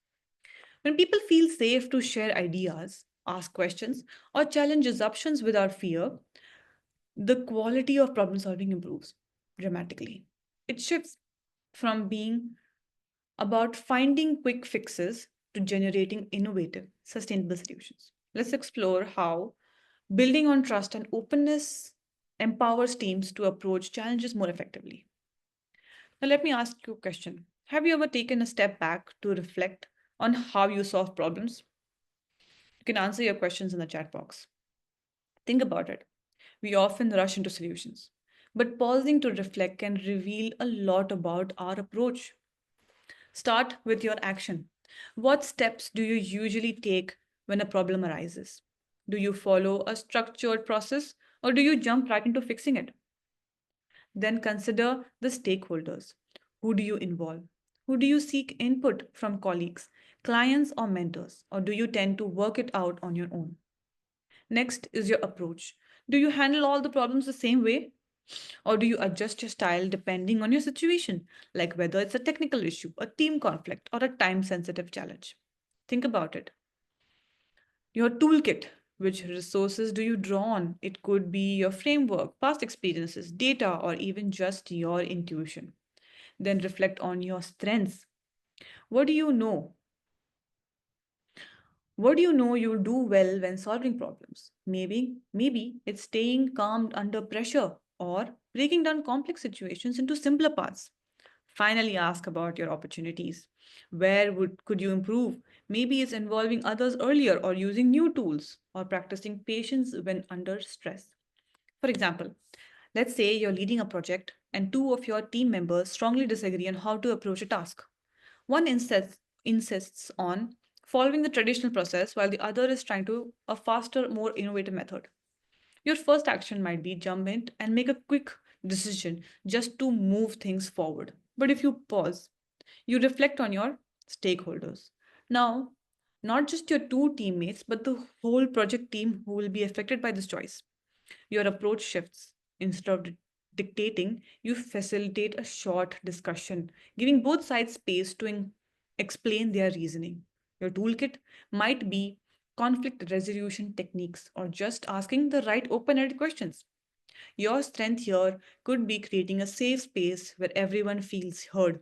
When people feel safe to share ideas, ask questions, or challenge assumptions without fear, the quality of problem solving improves dramatically. It shifts from being about finding quick fixes to generating innovative, sustainable solutions. Let's explore how building on trust and openness empowers teams to approach challenges more effectively. Now, let me ask you a question. Have you ever taken a step back to reflect on how you solve problems? You can answer your questions in the chat box. Think about it. We often rush into solutions, but pausing to reflect can reveal a lot about our approach. Start with your action. What steps do you usually take when a problem arises? Do you follow a structured process or do you jump right into fixing it? Then consider the stakeholders. Who do you involve? Who do you seek input from colleagues, clients, or mentors? Or do you tend to work it out on your own? Next is your approach. Do you handle all the problems the same way? Or do you adjust your style depending on your situation, like whether it's a technical issue, a team conflict, or a time sensitive challenge? Think about it. Your toolkit. Which resources do you draw on? It could be your framework, past experiences, data, or even just your intuition. Then reflect on your strengths. What do you know? What do you know you'll do well when solving problems? Maybe it's staying calm under pressure or breaking down complex situations into simpler parts. Finally, ask about your opportunities. Where could you improve? Maybe it's involving others earlier, or using new tools, or practicing patience when under stress. For example, let's say you're leading a project and two of your team members strongly disagree on how to approach a task. One insists on following the traditional process while the other is trying to a faster, more innovative method. Your first action might be jump in and make a quick decision just to move things forward. But if you pause, you reflect on your stakeholders. Now, not just your two teammates, but the whole project team who will be affected by this choice. Your approach shifts. Instead of dictating, you facilitate a short discussion, giving both sides space to explain their reasoning. Your toolkit might be conflict resolution techniques or just asking the right open ended questions. Your strength here could be creating a safe space where everyone feels heard.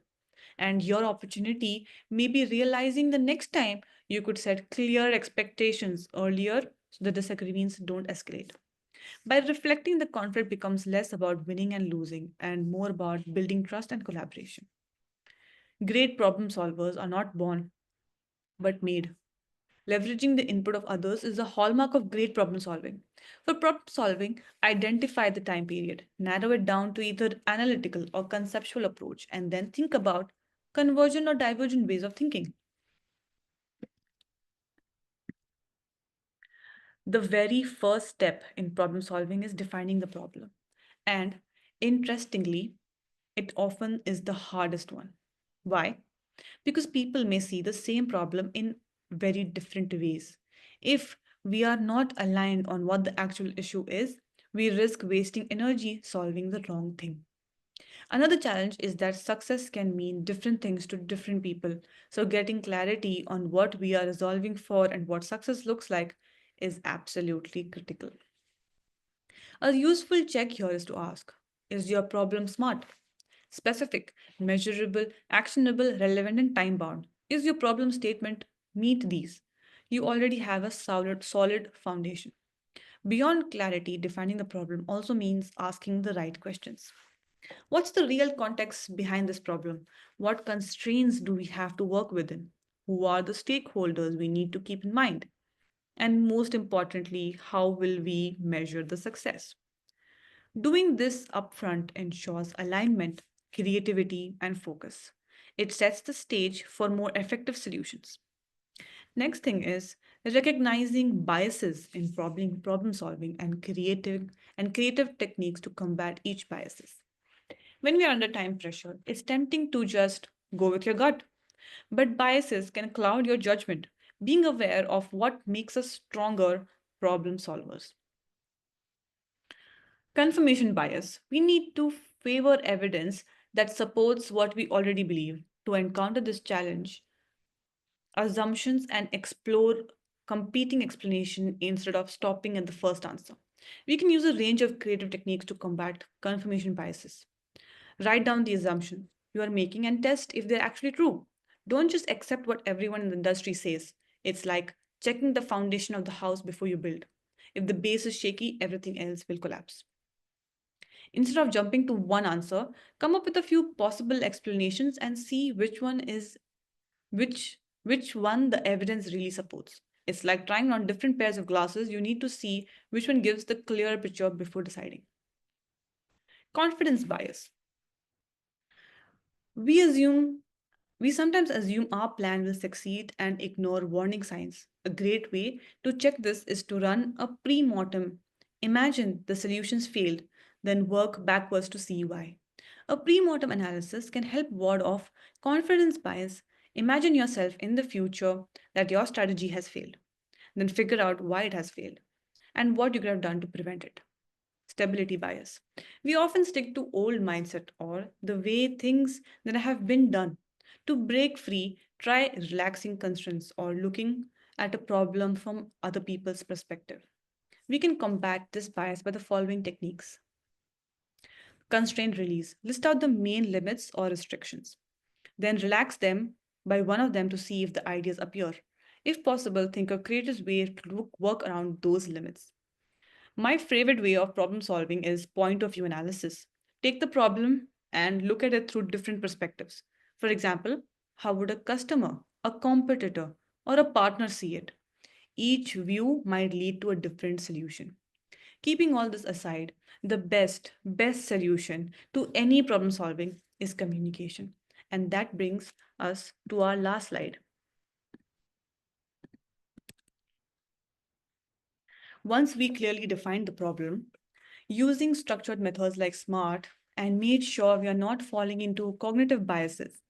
And your opportunity may be realizing the next time you could set clear expectations earlier so the disagreements don't escalate. By reflecting, the conflict becomes less about winning and losing and more about building trust and collaboration. Great problem solvers are not born but made. Leveraging the input of others is a hallmark of great problem solving. For problem solving, identify the time period, narrow it down to either analytical or conceptual approach, and then think about convergent or divergent ways of thinking. The very first step in problem solving is defining the problem. And interestingly, it often is the hardest one. Why? Because people may see the same problem in very different ways. If we are not aligned on what the actual issue is, we risk wasting energy solving the wrong thing. Another challenge is that success can mean different things to different people. So, getting clarity on what we are resolving for and what success looks like is absolutely critical. A useful check here is to ask: is your problem smart, specific, measurable, actionable, relevant, and time bound? Is your problem statement meet these? You already have a solid foundation. Beyond clarity, defining the problem also means asking the right questions. What's the real context behind this problem? What constraints do we have to work within? Who are the stakeholders we need to keep in mind? And most importantly, how will we measure the success? Doing this upfront ensures alignment, creativity, and focus. It sets the stage for more effective solutions. Next thing is recognizing biases in problem solving and creative techniques to combat each biases. When we are under time pressure, it's tempting to just go with your gut, but biases can cloud your judgment. Being aware of what makes us stronger problem solvers. Confirmation bias. We need to favor evidence that supports what we already believe. To encounter this challenge, assumptions and explore competing explanation instead of stopping at the first answer. We can use a range of creative techniques to combat confirmation biases. Write down the assumption you are making and test if they're actually true. Don't just accept what everyone in the industry says. It's like checking the foundation of the house before you build. If the base is shaky, everything else will collapse. Instead of jumping to one answer, come up with a few possible explanations and see which one the evidence really supports. It's like trying on different pairs of glasses. You need to see which one gives the clearer picture before deciding. Confidence bias. We assume we sometimes assume our plan will succeed and ignore warning signs. A great way to check this is to run a pre mortem. Imagine the solutions failed, then work backwards to see why. A pre mortem analysis can help ward off confidence bias. Imagine yourself in the future that your strategy has failed, then figure out why it has failed and what you could have done to prevent it. Stability bias. We often stick to old mindset or the way things that have been done. To break free, try relaxing constraints or looking at a problem from other people's perspective. We can combat this bias by the following techniques. Constraint release. List out the main limits or restrictions. Then relax them by one of them to see if the ideas appear. If possible, think of creative ways to work around those limits. My favorite way of problem solving is point of view analysis. Take the problem. and look at it through different perspectives. For example, how would a customer, a competitor, or a partner see it? Each view might lead to a different solution. Keeping all this aside, the best solution to any problem solving is communication. And that brings us to our last slide. Once we clearly defined the problem, using structured methods like SMART, and made sure we are not falling into cognitive biases,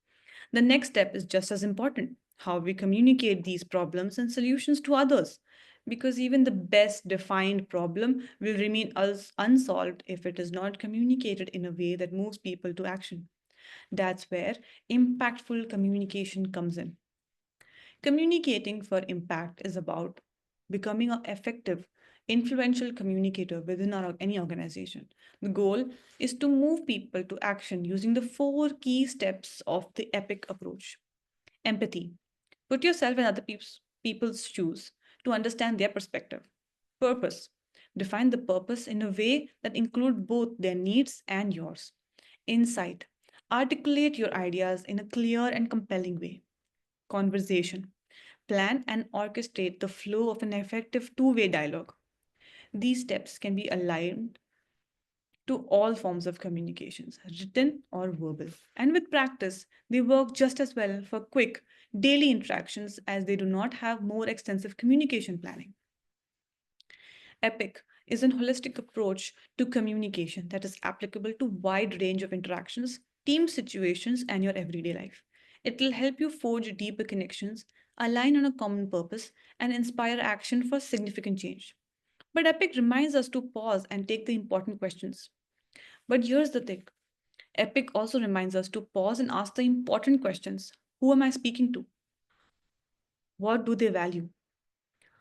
the next step is just as important: how we communicate these problems and solutions to others. Because even the best defined problem will remain unsolved if it is not communicated in a way that moves people to action. That's where impactful communication comes in. Communicating for impact is about becoming an effective, influential communicator within any organization. The goal is to move people to action using the four key steps of the EPIC approach. Empathy. Put yourself in other people's shoes to understand their perspective. Purpose. Define the purpose in a way that include both their needs and yours. Insight. Articulate your ideas in a clear and compelling way. Conversation. Plan and orchestrate the flow of an effective two-way dialogue. These steps can be aligned to all forms of communications, written or verbal. And with practice, they work just as well for quick, daily interactions as they do not have more extensive communication planning. EPIC is an holistic approach to communication that is applicable to wide range of interactions, team situations, and your everyday life. It will help you forge deeper connections, align on a common purpose, and inspire action for significant change. But EPIC reminds us to pause and take the important questions. But here's the thing: EPIC also reminds us to pause and ask the important questions. Who am I speaking to? What do they value?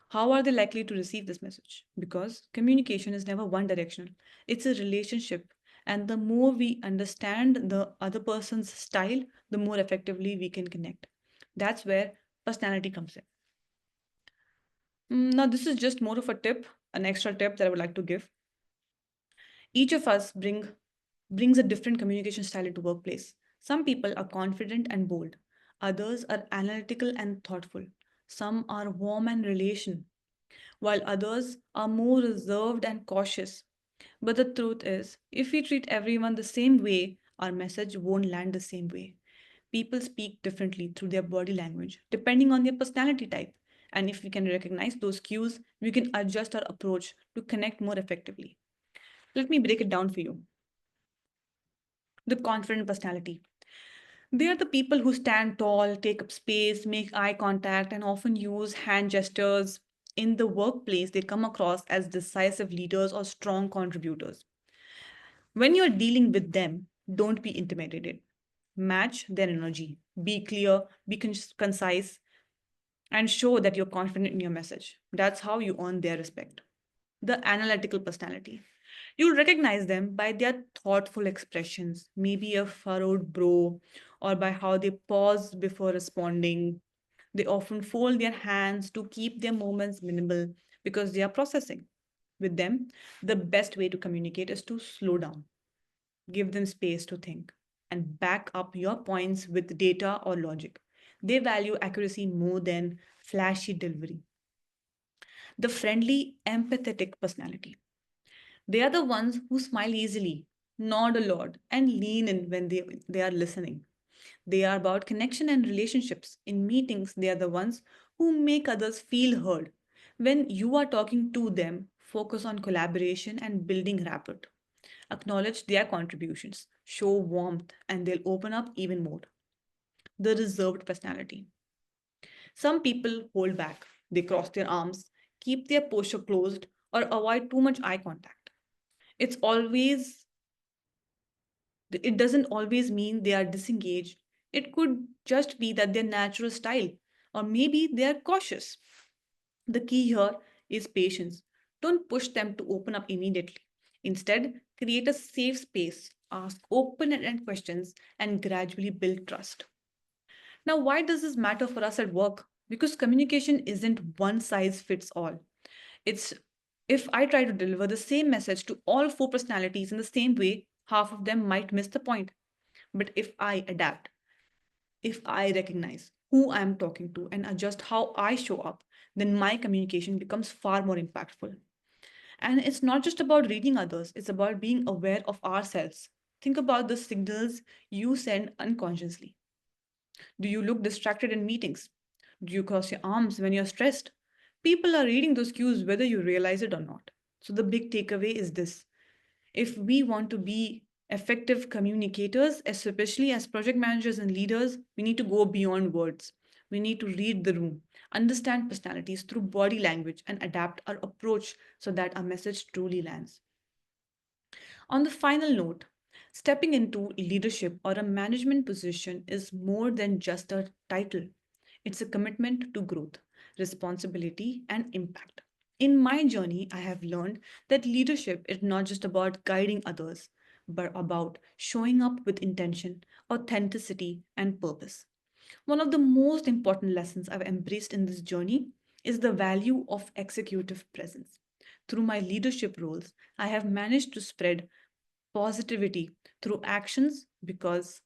How are they likely to receive this message? Because communication is never one directional, it's a relationship. And the more we understand the other person's style, the more effectively we can connect. That's where personality comes in. Now, this is just more of a tip, an extra tip that I would like to give. Each of us brings a different communication style into workplace. Some people are confident and bold. Others are analytical and thoughtful. Some are warm and relation, while others are more reserved and cautious. But the truth is, if we treat everyone the same way, our message won't land the same way. People speak differently through their body language, depending on their personality type. And if we can recognize those cues, we can adjust our approach to connect more effectively. Let me break it down for you. The confident personality. They are the people who stand tall, take up space, make eye contact, and often use hand gestures. In the workplace, they come across as decisive leaders or strong contributors. When you're dealing with them, don't be intimidated. Match their energy. Be clear, be concise, and show that you're confident in your message. That's how you earn their respect. The analytical personality. You'll recognize them by their thoughtful expressions, maybe a furrowed brow, or by how they pause before responding. They often fold their hands to keep their movements minimal because they are processing. With them, the best way to communicate is to slow down, give them space to think, and back up your points with data or logic. They value accuracy more than flashy delivery. The friendly, empathetic personality. They are the ones who smile easily, nod a lot, and lean in when they are listening. They are about connection and relationships. In meetings, they are the ones who make others feel heard. When you are talking to them, focus on collaboration and building rapport. Acknowledge their contributions, show warmth, and they'll open up even more. The reserved personality. Some people hold back, they cross their arms, keep their posture closed, or avoid too much eye contact. It's always it doesn't always mean they are disengaged. It could just be that their natural style, or maybe they are cautious. The key here is patience. Don't push them to open up immediately. Instead, create a safe space, ask open ended questions, and gradually build trust. Now, why does this matter for us at work? Because communication isn't one size fits all. It's if I try to deliver the same message to all four personalities in the same way, half of them might miss the point. But if I adapt, if I recognize who I'm talking to and adjust how I show up, then my communication becomes far more impactful. And it's not just about reading others, it's about being aware of ourselves. Think about the signals you send unconsciously. Do you look distracted in meetings? Do you cross your arms when you're stressed? People are reading those cues whether you realize it or not. So, the big takeaway is this: if we want to be effective communicators, especially as project managers and leaders, we need to go beyond words. We need to read the room, understand personalities through body language, and adapt our approach so that our message truly lands. On the final note, stepping into leadership or a management position is more than just a title. It's a commitment to growth, responsibility, and impact. In my journey, I have learned that leadership is not just about guiding others, but about showing up with intention, authenticity, and purpose. One of the most important lessons I've embraced in this journey is the value of executive presence. Through my leadership roles, I have managed to spread positivity through actions because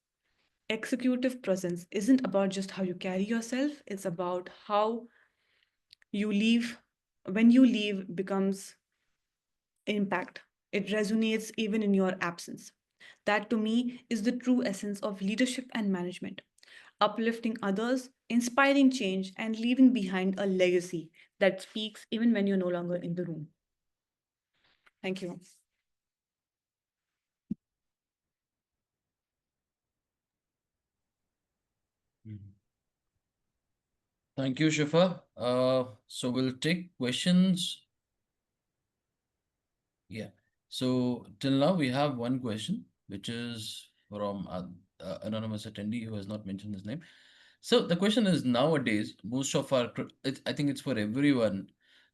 executive presence isn't about just how you carry yourself, it's about how you leave. When you leave becomes impact, it resonates even in your absence. That to me is the true essence of leadership and management: uplifting others, inspiring change, and leaving behind a legacy that speaks even when you're no longer in the room. Thank you. Mhm. Thank you, Shifa. So we'll take questions. Yeah. So till now we have one question, which is from anonymous attendee who has not mentioned his name. So the question is, nowadays, most of our, I think it's for everyone.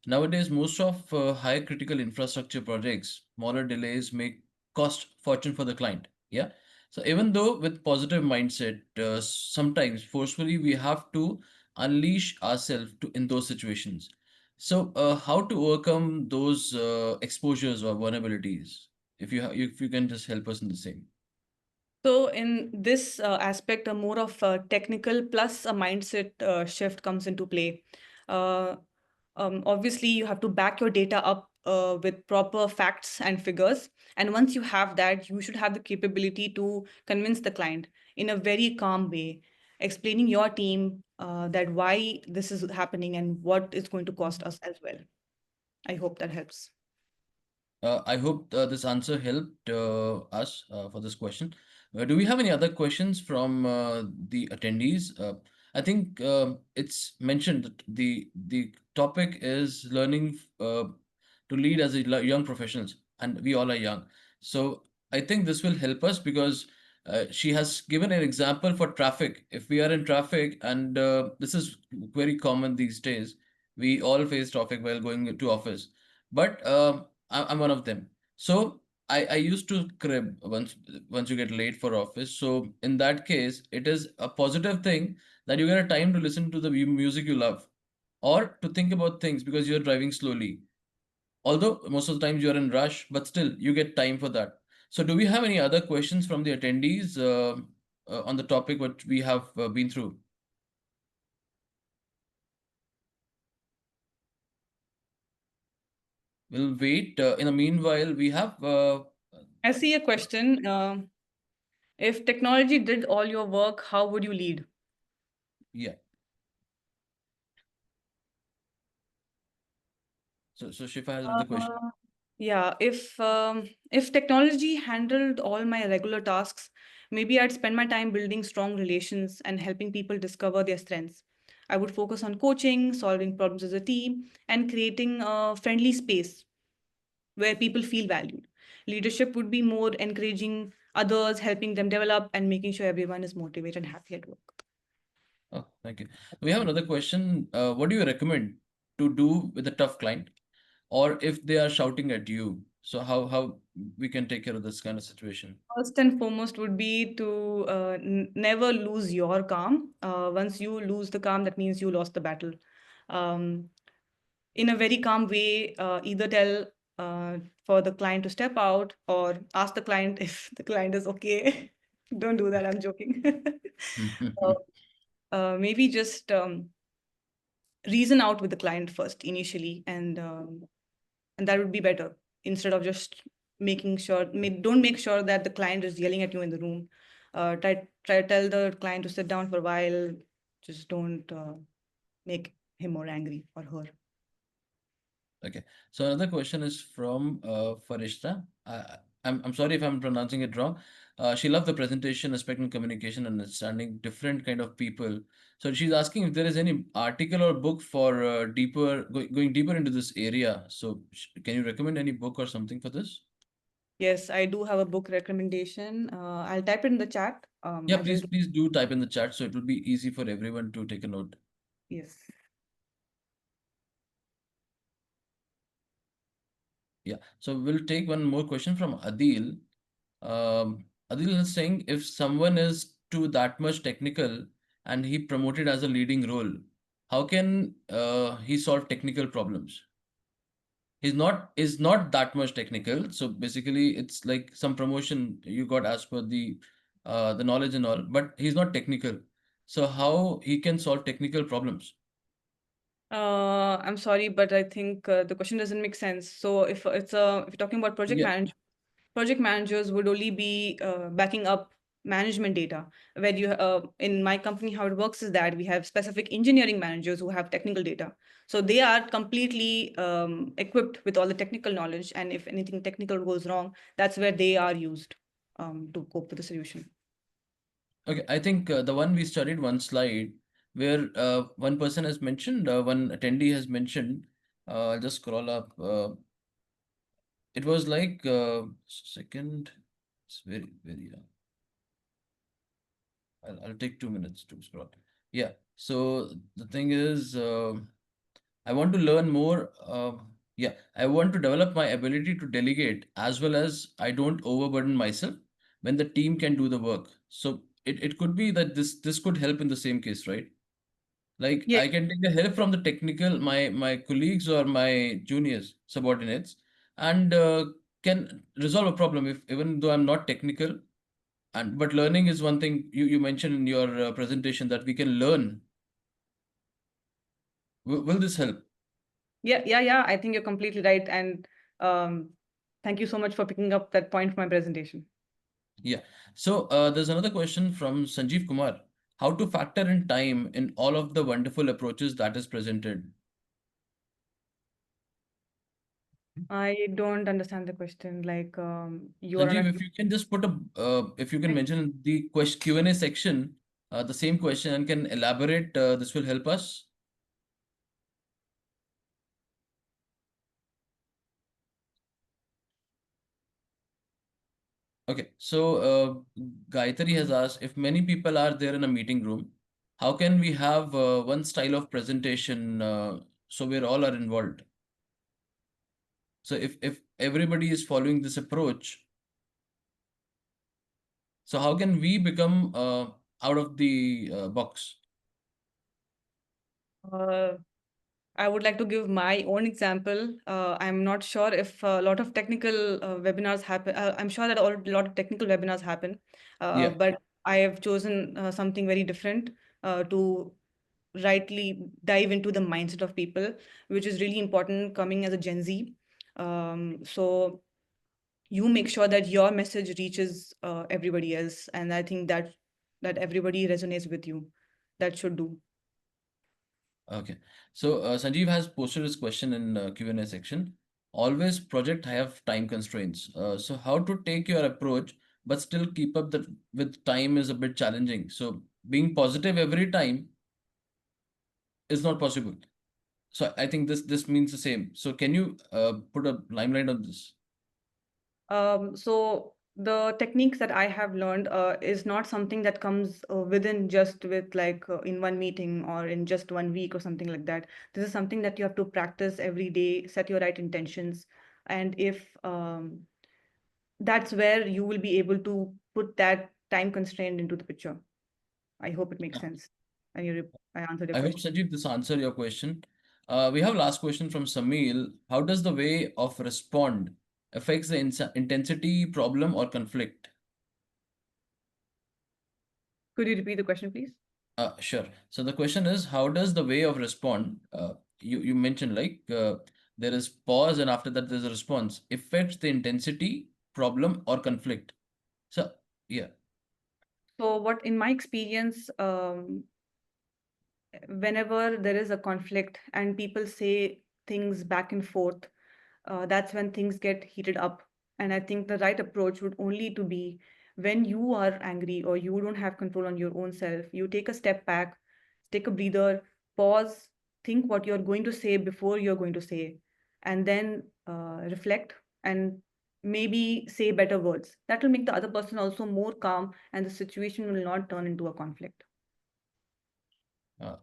Nowadays, most of high critical infrastructure projects, smaller delays make cost fortune for the client. Yeah. So even though with positive mindset, sometimes forcefully we have to unleash ourselves to in those situations. So how to overcome those exposures or vulnerabilities? If you can just help us in the same. So, in this aspect, a more of a technical plus a mindset shift comes into play. Uh, Obviously, you have to back your data up with proper facts and figures. And once you have that, you should have the capability to convince the client in a very calm way, explaining your team that why this is happening and what it's going to cost us as well. I hope that helps. I hope this answer helped us for this question. Do we have any other questions from the attendees? I think it's mentioned that the topic is learning to lead as young professionals, and we all are young. So I think this will help us because she has given an example for traffic. If we are in traffic, and this is very common these days, we all face traffic while going to office. But I'm one of them. So I used to crib once you get late for office. So in that case, it is a positive thing that you get a time to listen to the music you love or to think about things because you're driving slowly. Although most of the times you're in rush, but still you get time for that. So do we have any other questions from the attendees on the topic what we have been through? We'll wait. In the meanwhile, we have I see a question. If technology did all your work, how would you lead? yeah. So Shifa has another question. Uh, yeah, if technology handled all my regular tasks, maybe I'd spend my time building strong relations and helping people discover their strengths. I would focus on coaching, solving problems as a team, and creating a friendly space where people feel valued. Leadership would be more encouraging others, helping them develop, and making sure everyone is motivated and happy at work. Oh, thank you. We have another question. What do you recommend to do with a tough client, or if they are shouting at you? So how we can take care of this kind of situation? First and foremost would be to never lose your calm. Once you lose the calm, that means you lost the battle. Um, in a very calm way, either tell for the client to step out or ask the client if the client is okay. Don't do that. I'm joking. Uh, maybe just reason out with the client first initially, and that would be better instead of just making sure. Don't make sure that the client is yelling at you in the room. Try to tell the client to sit down for a while. Just don't make him more angry or her. Okay. So another question is from Farishta. I'm sorry if I'm pronouncing it wrong. She loved the presentation, aspect and communication, and understanding different kind of people. So she's asking if there is any article or book for going deeper into this area. So can you recommend any book or something for this? Yes, I do have a book recommendation. I'll type it in the chat. Yeah, I just please do type in the chat so it will be easy for everyone to take a note. yes. Yeah. So we'll take one more question from Adil. Adil is saying if someone is too that much technical and he promoted as a leading role, how can he solve technical problems? He's not is not that much technical, so basically it's like some promotion you got as per the knowledge and all, but he's not technical. So how he can solve technical problems? I'm sorry, but I think the question doesn't make sense. So if you're talking about Yeah. project managers would only be backing up management data. Where you in my company, how it works is that we have specific engineering managers who have technical data. So they are completely equipped with all the technical knowledge, and if anything technical goes wrong, that's where they are used to cope with the solution. Okay, I think the one we studied one slide where one person has mentioned, one attendee has mentioned, I'll just scroll up. It was like second. It's very. I'll take 2 minutes to scroll. Yeah. So the thing is, I want to learn more. Yeah, I want to develop my ability to delegate as well as I don't overburden myself when the team can do the work. So it could be that this could help in the same case, right? Like Yeah, I can take the help from the technical, my colleagues or my juniors, subordinates, and can resolve a problem if even though I'm not technical. And but learning is one thing you mentioned in your presentation that we can learn. Will this help? yeah. I think you're completely right, and um, thank you so much for picking up that point for my presentation. Yeah. So there's another question from Sanjeev Kumar. How to factor in time in all of the wonderful approaches that is presented? I don't understand the question. Like, you are on a Sanjeev, if you can just put if you can mention in the question Q&A section, the same question and can elaborate, this will help us. Okay, so Gayatri has asked if many people are there in a meeting room, how can we have one style of presentation so we're all are involved? So if everybody is following this approach, so how can we become out of the box? uh, I would like to give my own example. I'm not sure if a lot of technical webinars happen. I'm sure that a lot of technical webinars happen, Yeah. but I have chosen something very different to rightly dive into the mindset of people, which is really important coming as a Gen Z. So you make sure that your message reaches everybody else, and I think that everybody resonates with you. That should do. Okay. So Sanjeev has posted his question in Q&A section. Always project have time constraints. So how to take your approach but still keep up the with time is a bit challenging. So being positive every time is not possible. So I think this means the same. So can you put a limelight on this? So the techniques that I have learned is not something that comes within just with like in one meeting or in just 1 week or something like that. This is something that you have to practice every day, set your right intentions, and if that's where you will be able to put that time constraint into the picture. I hope it makes sense. And I answered your I hope question. Sanjeev this answer your question. We have last question from Samil. How does the way of respond affects the intensity, problem, or conflict? Could you repeat the question, please? Sure. So the question is, how does the way of respond, you mentioned like there is pause and after that there's a response, affects the intensity, problem, or conflict? So yeah, So, what in my experience, whenever there is a conflict and people say things back and forth, that's when things get heated up. And I think the right approach would only to be when you are angry or you don't have control on your own self, you take a step back, take a breather, pause, think what you're going to say before you're going to say, and then reflect and maybe say better words. That will make the other person also more calm and the situation will not turn into a conflict.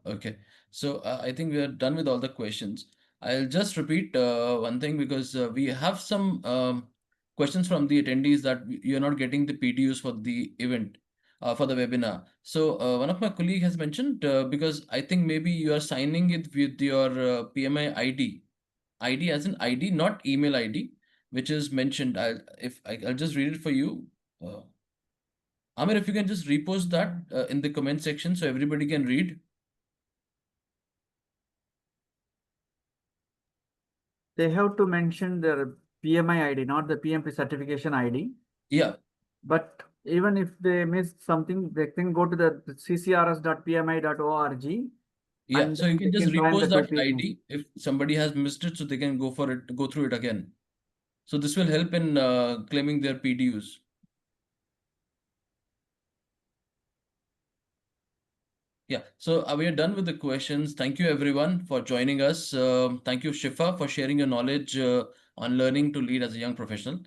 okay. So I think we are done with all the questions. I'll just repeat one thing because we have some questions from the attendees that you're not getting the PDUs for the event, for the webinar. So one of my colleague has mentioned because I think maybe you are signing it with your PMI ID. ID as an ID, not email ID, which is mentioned. I'll just read it for you. Uh, Amir, if you can just repost that in the comment section so everybody can read. They have to mention their PMI ID, not the PMP certification ID. Yeah, But even if they miss something, they can go to the ccrs.pmi.org yeah. and So you then can they just can join the repost that 2 p.m. ID if somebody has missed it, so they can go for it, go through it again. So this will help in claiming their PDUs. Yeah, so we are done with the questions. Thank you everyone for joining us. Thank you, Shifa, for sharing your knowledge on learning to lead as a young professional.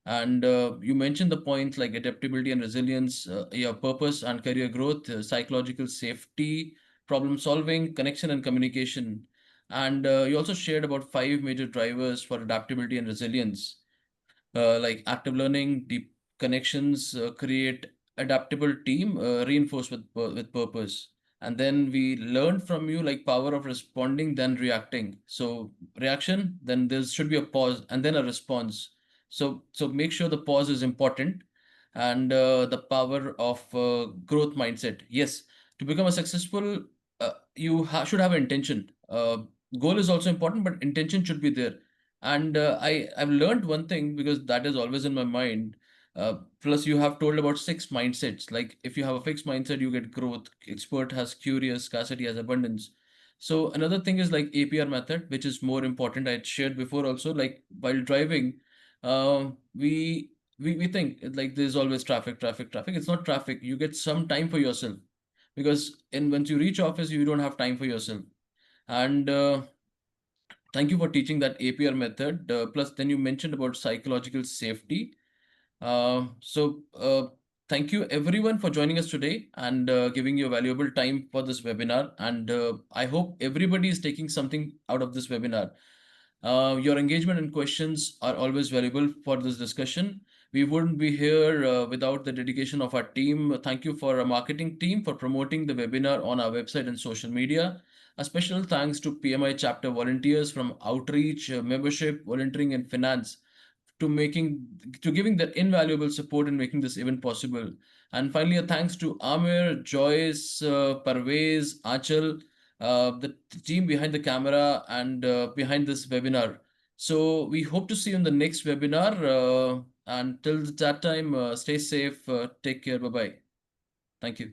And you mentioned the points like adaptability and resilience, your purpose and career growth, psychological safety, problem solving, connection and communication. And you also shared about 5 major drivers for adaptability and resilience, like active learning, deep connections, create adaptable team, reinforce with purpose. And then we learned from you like power of responding, then reacting. So reaction, then there should be a pause, and then a response. So make sure the pause is important, and the power of growth mindset. Yes, to become a successful, should have an intention. Goal is also important, but intention should be there. And I've learned one thing because that is always in my mind. Plus, you have told about 6 mindsets. Like if you have a fixed mindset, you get growth. Expert has curious, scarcity has abundance. So another thing is like APR method, which is more important. I had shared before also. Like while driving, uh, we we think like there's always traffic, traffic, traffic. It's not traffic. You get some time for yourself because in once you reach office, you don't have time for yourself. And thank you for teaching that APR method. Plus, then you mentioned about psychological safety. So, thank you everyone for joining us today and giving your valuable time for this webinar. And I hope everybody is taking something out of this webinar. Your engagement and questions are always valuable for this discussion. We wouldn't be here without the dedication of our team. Thank you for our marketing team for promoting the webinar on our website and social media. A special thanks to PMI chapter volunteers from outreach, membership, volunteering, and finance to giving their invaluable support in making this event possible. And finally, a thanks to Amir, Joyce, Parvez, Achal, the team behind the camera and behind this webinar. So we hope to see you in the next webinar. And till that time, stay safe, take care, bye bye. Thank you.